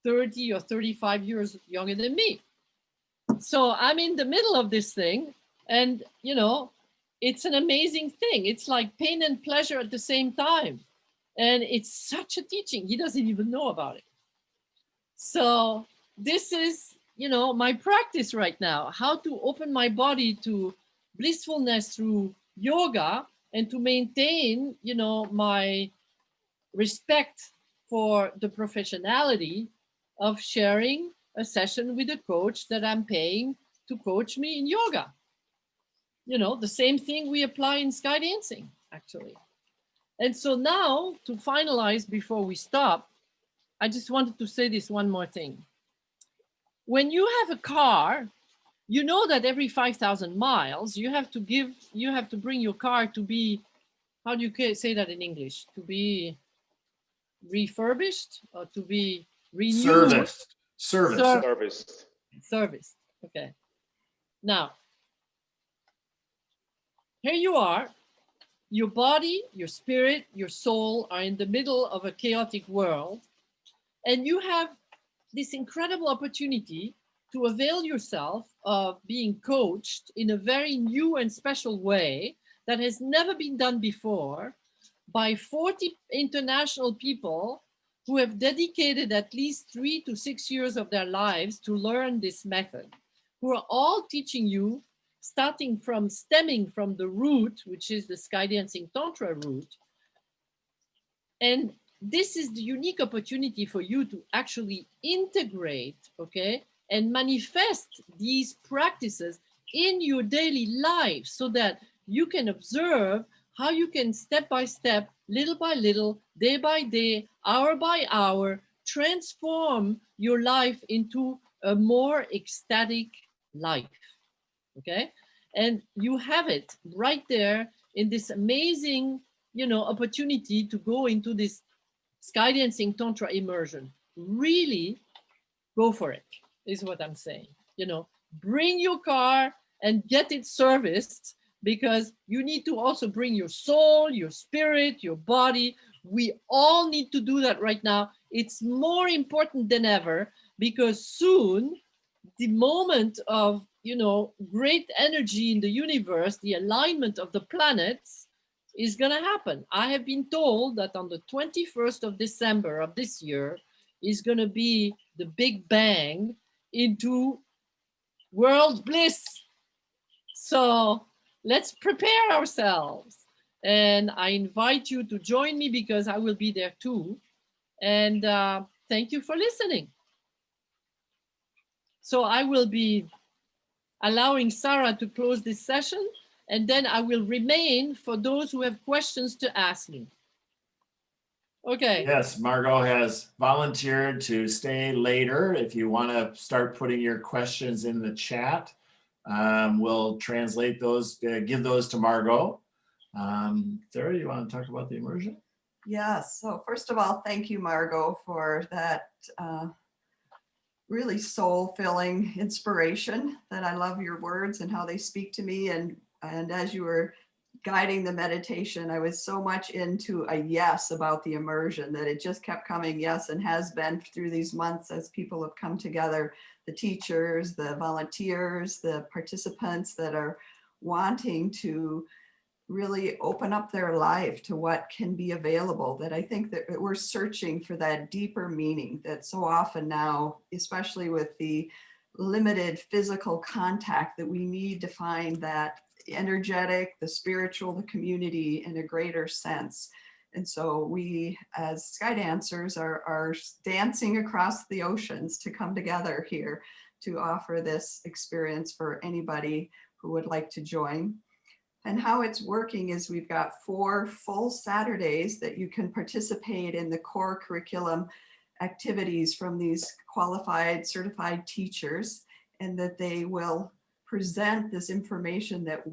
30 or 35 years younger than me. So I'm in the middle of this thing, and, you know, it's an amazing thing. It's like pain and pleasure at the same time. And it's such a teaching. He doesn't even know about it. So this is, you know, my practice right now, how to open my body to blissfulness through yoga and to maintain, you know, my respect for the professionality of sharing a session with a coach that I'm paying to coach me in yoga. You know, the same thing we apply in SkyDancing, actually. And so now, to finalize before we stop, I just wanted to say this one more thing. When you have a car, you know that every 5,000 miles, you have to bring your car to be, how do you say that in English? To be refurbished or to be renewed? Serviced. Serviced. Okay. Now, here you are. Your body, your spirit, your soul are in the middle of a chaotic world, and you have this incredible opportunity to avail yourself of being coached in a very new and special way that has never been done before by 40 international people who have dedicated at least 3 to 6 years of their lives to learn this method, who are all teaching you, stemming from the root, which is the SkyDancing Tantra root. And this is the unique opportunity for you to actually integrate, okay, and manifest these practices in your daily life so that you can observe how you can step by step, little by little, day by day, hour by hour, transform your life into a more ecstatic life. Okay, and you have it right there in this amazing, you know, opportunity to go into this SkyDancing Tantra immersion. Really go for it, is what I'm saying. You know, bring your car and get it serviced, because you need to also bring your soul, your spirit, your body. We all need to do that right now. It's more important than ever, because soon the moment of, you know, great energy in the universe, the alignment of the planets is going to happen. I have been told that on the 21st of December of this year is going to be the big bang into world bliss. So let's prepare ourselves. And I invite you to join me, because I will be there too. And thank you for listening. So I will be allowing Sara to close this session, and then I will remain for those who have questions to ask me. Okay. Yes, Margot has volunteered to stay later. If you want to start putting your questions in the chat, we'll translate those, give those to Margot. Sara, you want to talk about the immersion? Yes. So first of all, thank you, Margot, for that really soul-filling inspiration. That I love your words and how they speak to me. And as you were guiding the meditation, I was so much into a yes about the immersion that it just kept coming yes, and has been through these months as people have come together, the teachers, the volunteers, the participants that are wanting to really open up their life to what can be available, that I think that we're searching for that deeper meaning that so often now, especially with the limited physical contact, that we need to find that energetic, the spiritual, the community in a greater sense. And so we as sky dancers are dancing across the oceans to come together here to offer this experience for anybody who would like to join. And how it's working is we've got 4 full Saturdays that you can participate in the core curriculum activities from these qualified, certified teachers, and that they will present this information that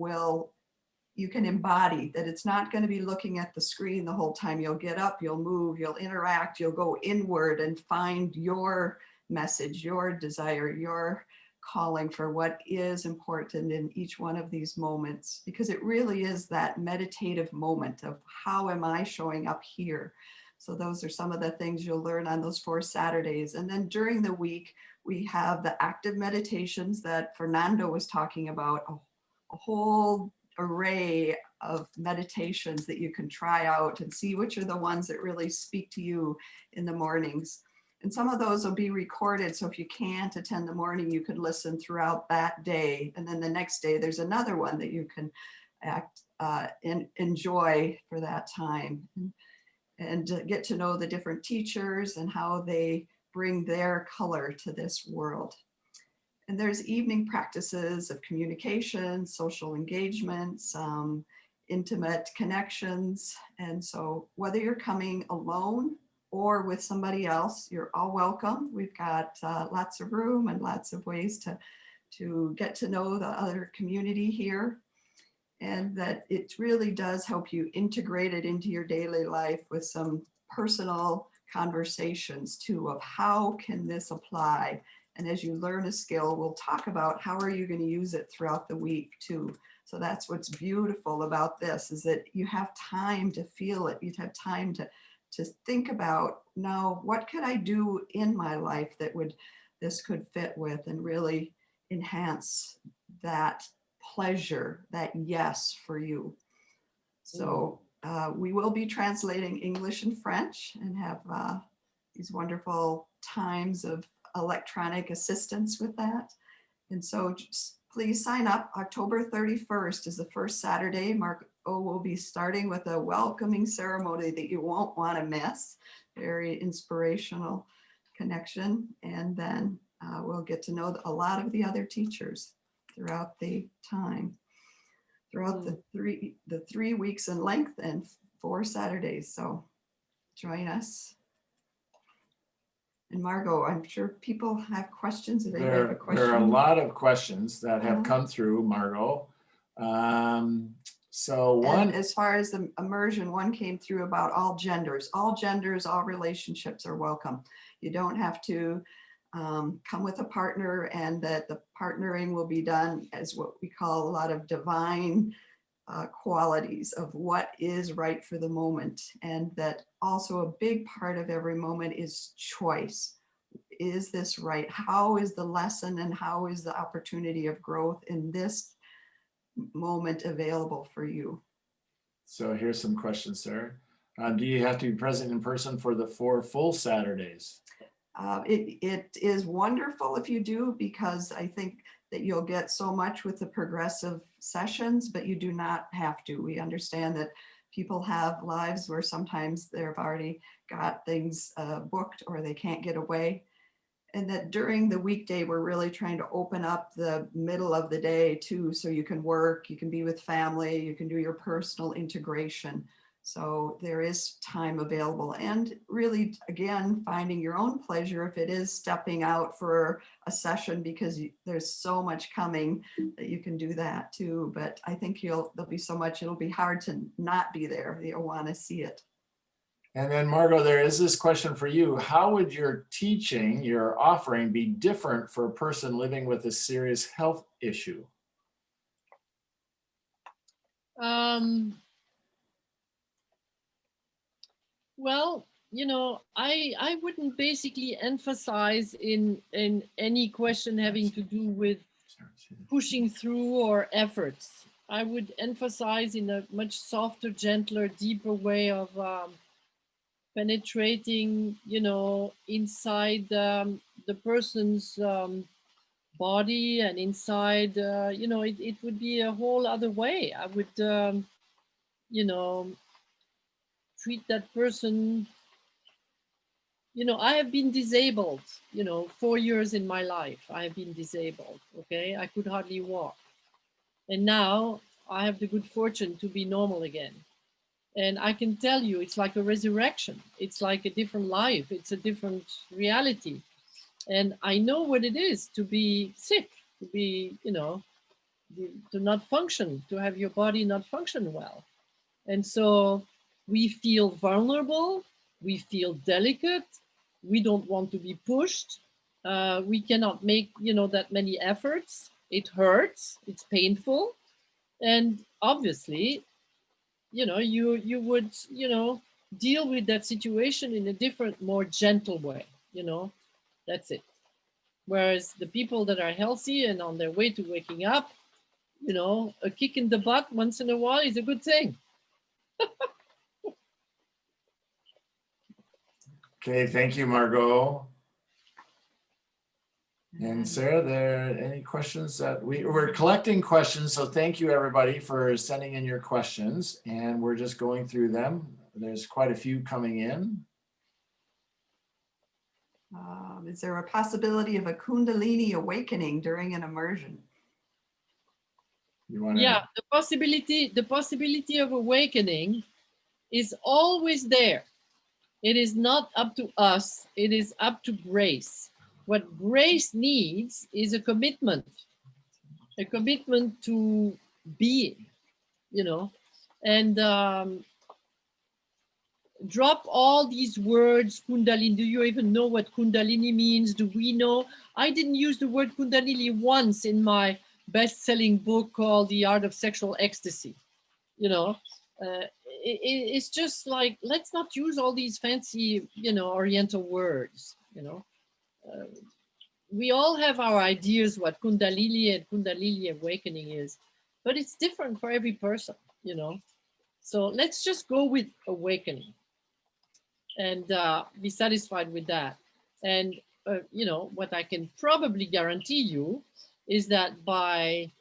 you can embody, that it's not going to be looking at the screen the whole time. You'll get up, you'll move, you'll interact, you'll go inward and find your message, your desire, your calling for what is important in each one of these moments, because it really is that meditative moment of how am I showing up here. So those are some of the things you'll learn on those 4 Saturdays. And then during the week, we have the active meditations that Fernando was talking about, a whole array of meditations that you can try out and see which are the ones that really speak to you in the mornings. And some of those will be recorded. So if you can't attend the morning, you could listen throughout that day. And then the next day, there's another one that you can enjoy for that time. And get to know the different teachers and how they bring their color to this world. And there's evening practices of communication, social engagements, intimate connections. And so whether you're coming alone or with somebody else, you're all welcome. We've got lots of room and lots of ways to get to know the other community here. And that it really does help you integrate it into your daily life with some personal conversations too, of how can this apply? And as you learn a skill, we'll talk about how are you going to use it throughout the week too. So that's what's beautiful about this, is that you have time to feel it. You'd have time to think about, now what could I do in my life that this could fit with and really enhance that pleasure, that yes for you. So we will be translating English and French and have these wonderful times of electronic assistance with that. And so just please sign up. October 31st is the first Saturday. Margot will be starting with a welcoming ceremony that you won't want to miss. Very inspirational connection. And then we'll get to know a lot of the other teachers throughout the time, throughout the three weeks in length and 4 Saturdays. So join us. And Margot, I'm sure people have questions. If anybody have a question. There are a lot of questions that have come through, Margot. So one, and as far as the immersion, one came through about all genders, all relationships are welcome. You don't have to come with a partner, and that the partnering will be done as what we call a lot of divine qualities of what is right for the moment. And that also a big part of every moment is choice. Is this right? How is the lesson and how is the opportunity of growth in this moment available for you? So here's some questions, Sarah. Do you have to be present in person for the 4 full Saturdays? It is wonderful if you do, because I think that you'll get so much with the progressive sessions, but you do not have to. We understand that people have lives where sometimes they've already got things booked or they can't get away. And that during the weekday, we're really trying to open up the middle of the day too, so you can work, you can be with family, you can do your personal integration. So there is time available, and really, again, finding your own pleasure if it is stepping out for a session, because there's so much coming that you can do that too. But I think there'll be so much, it'll be hard to not be there. You'll want to see it. And then Margot, there is this question for you. How would your teaching, your offering, be different for a person living with a serious health issue? Well, you know, I wouldn't basically emphasize in any question having to do with pushing through or efforts. I would emphasize in a much softer, gentler, deeper way of penetrating, you know, inside the person's body and inside, you know, it would be a whole other way. I would, you know, treat that person. You know, I have been disabled, you know, 4 years in my life. I have been disabled, okay? I could hardly walk. And now I have the good fortune to be normal again. And I can tell you, it's like a resurrection. It's like a different life. It's a different reality. And I know what it is to be sick, to be, you know, to not function, to have your body not function well. And so we feel vulnerable, we feel delicate, we don't want to be pushed. We cannot make, you know, that many efforts. It hurts, it's painful. And obviously, you know, you would, you know, deal with that situation in a different, more gentle way, you know, that's it. Whereas the people that are healthy and on their way to waking up, you know, a kick in the butt once in a while is a good thing. Okay, thank you, Margot. And Sarah, there any questions that we're collecting questions, so thank you everybody for sending in your questions, and we're just going through them. There's quite a few coming in. Is there a possibility of a Kundalini awakening during an immersion? You want to? Yeah, the possibility of awakening is always there. It is not up to us, it is up to grace. What grace needs is a commitment to being, you know, and drop all these words, Kundalini. Do you even know what Kundalini means? Do we know? I didn't use the word Kundalini once in my best-selling book called The Art of Sexual Ecstasy, you know. It's just like, let's not use all these fancy, you know, Oriental words, you know. We all have our ideas what Kundalini and Kundalini awakening is, but it's different for every person, you know. So let's just go with awakening and be satisfied with that. And, you know, what I can probably guarantee you is that by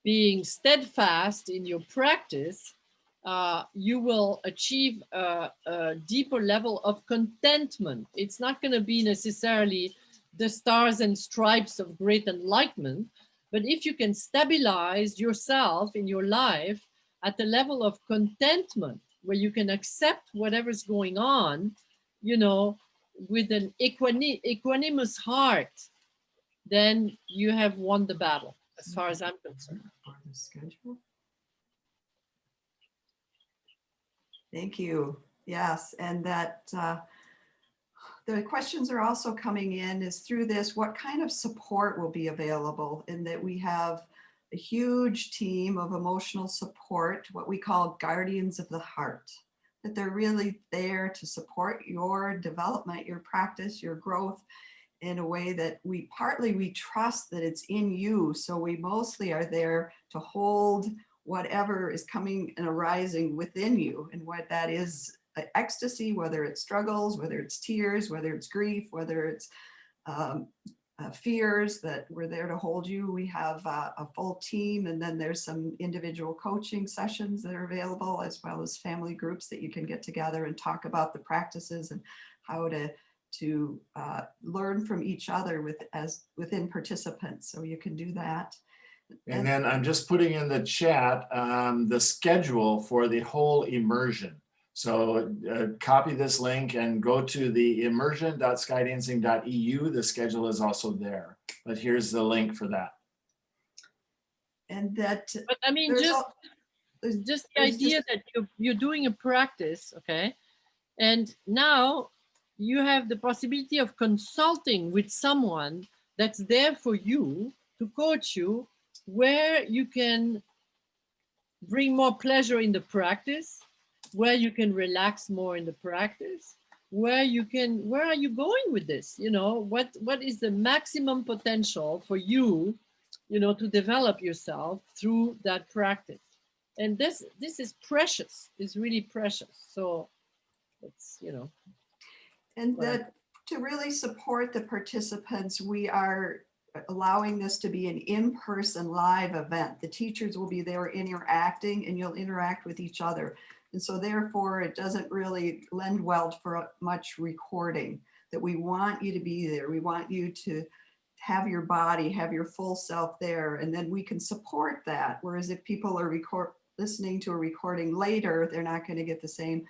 being steadfast in your practice, you will achieve a deeper level of contentment. It's not going to be necessarily the stars and stripes of great enlightenment, but if you can stabilize yourself in your life at the level of contentment, where you can accept whatever's going on, you know, with an equanimous heart, then you have won the battle, as far as I'm concerned. Thank you. Yes, and that the questions are also coming in is through this, what kind of support will be available? In that we have a huge team of emotional support, what we call guardians of the heart, that they're really there to support your development, your practice, your growth in a way that we trust that it's in you. So we mostly are there to hold whatever is coming and arising within you, and what that is, ecstasy, whether it's struggles, whether it's tears, whether it's grief, whether it's fears, that we're there to hold you. We have a full team, and then there's some individual coaching sessions that are available, as well as family groups that you can get together and talk about the practices and how to learn from each other within participants. So you can do that. And then I'm just putting in the chat the schedule for the whole immersion. So copy this link and go to the immersion.skydancing.eu. The schedule is also there, but here's the link for that. And that, but I mean, just the idea that you're doing a practice, okay? And now you have the possibility of consulting with someone that's there for you to coach you, where you can bring more pleasure in the practice, where you can relax more in the practice, where are you going with this? You know, what is the maximum potential for you, you know, to develop yourself through that practice? And this is precious, it's really precious. So it's, you know. And that to really support the participants, we are allowing this to be an in-person live event. The teachers will be there interacting, and you'll interact with each other. And so therefore it doesn't really lend well for much recording, that we want you to be there. We want you to have your body, have your full self there, and then we can support that. Whereas if people are listening to a recording later, they're not going to get the same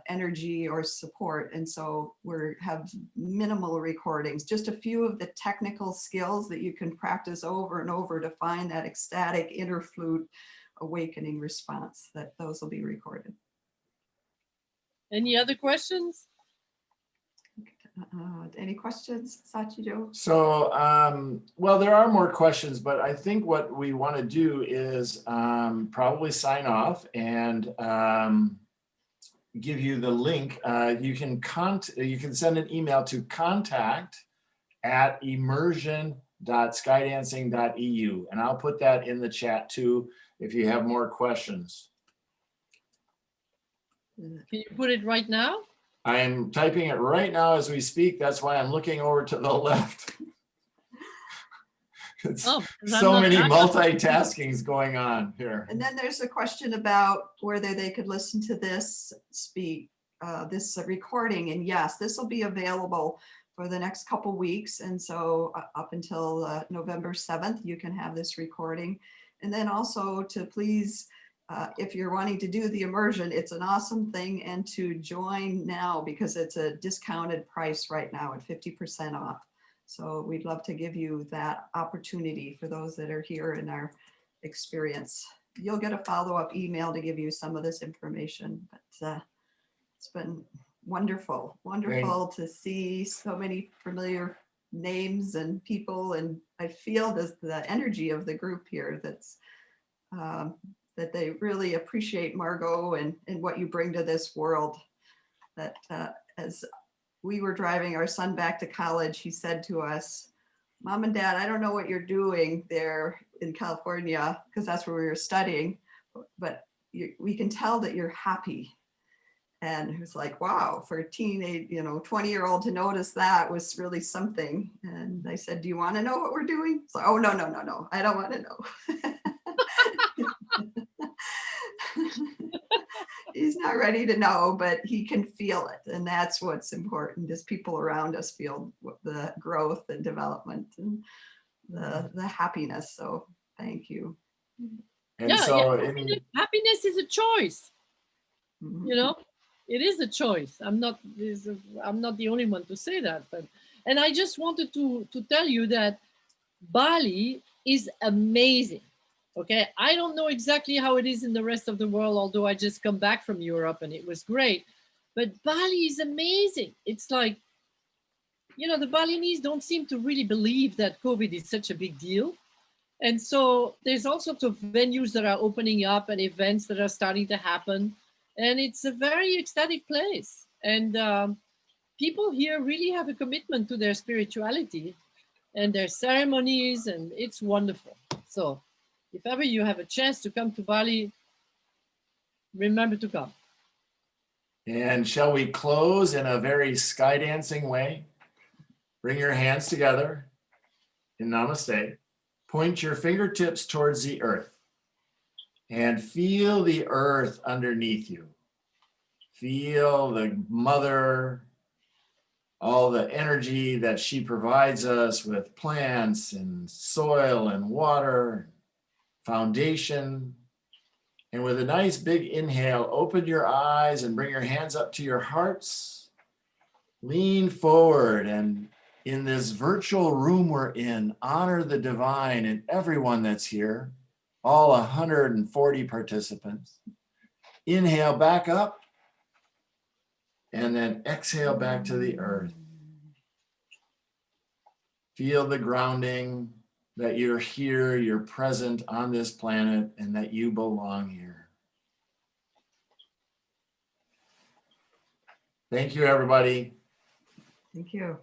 energy or support. And so we have minimal recordings, just a few of the technical skills that you can practice over and over to find that ecstatic inner flute awakening response, that those will be recorded. Any other questions? Any questions, Satchido? So, well, there are more questions, but I think what we want to do is probably sign off and give you the link. You can send an email to contact@immersion.skydancing.eu, and I'll put that in the chat too if you have more questions. Can you put it right now? I am typing it right now as we speak. That's why I'm looking over to the left. It's so many multitaskings going on here. And then there's a question about whether they could listen to this this recording. And yes, this will be available for the next couple weeks. And so up until November 7th, you can have this recording. And then also to please, if you're wanting to do the immersion, it's an awesome thing, and to join now because it's a discounted price right now at 50% off. So we'd love to give you that opportunity for those that are here in our experience. You'll get a follow-up email to give you some of this information, but it's been wonderful, wonderful to see so many familiar names and people. And I feel the energy of the group here that's that they really appreciate Margot and what you bring to this world. That as we were driving our son back to college, he said to us, "Mom and Dad, I don't know what you're doing there in California," because that's where we were studying, "but we can tell that you're happy." And it was like, wow, for a teenage, 20-year-old to notice that was really something. And I said, "Do you want to know what we're doing?" So, "Oh, no, I don't want to know." He's not ready to know, but he can feel it. And that's what's important, is people around us feel the growth and development and the happiness. So thank you. And so happiness is a choice. Mhm. You know, it is a choice. I'm not the only one to say that, and I just wanted to tell you that Bali is amazing. Okay, I don't know exactly how it is in the rest of the world, although I just come back from Europe and it was great. But Bali is amazing. It's like, the Balinese don't seem to really believe that COVID is such a big deal. And so there's all sorts of venues that are opening up and events that are starting to happen. And it's a very ecstatic place. And people here really have a commitment to their spirituality and their ceremonies, and it's wonderful. So if ever you have a chance to come to Bali, remember to come. And shall we close in a very sky dancing way? Bring your hands together in Namaste. Point your fingertips towards the earth and feel the earth underneath you. Feel the mother, all the energy that she provides us with plants and soil and water, foundation. And with a nice big inhale, open your eyes and bring your hands up to your hearts. Lean forward, and in this virtual room we're in, honor the divine and everyone that's here, all 140 participants. Inhale back up, and then exhale back to the earth. Feel the grounding, that you're here, you're present on this planet, and that you belong here. Thank you, everybody. Thank you.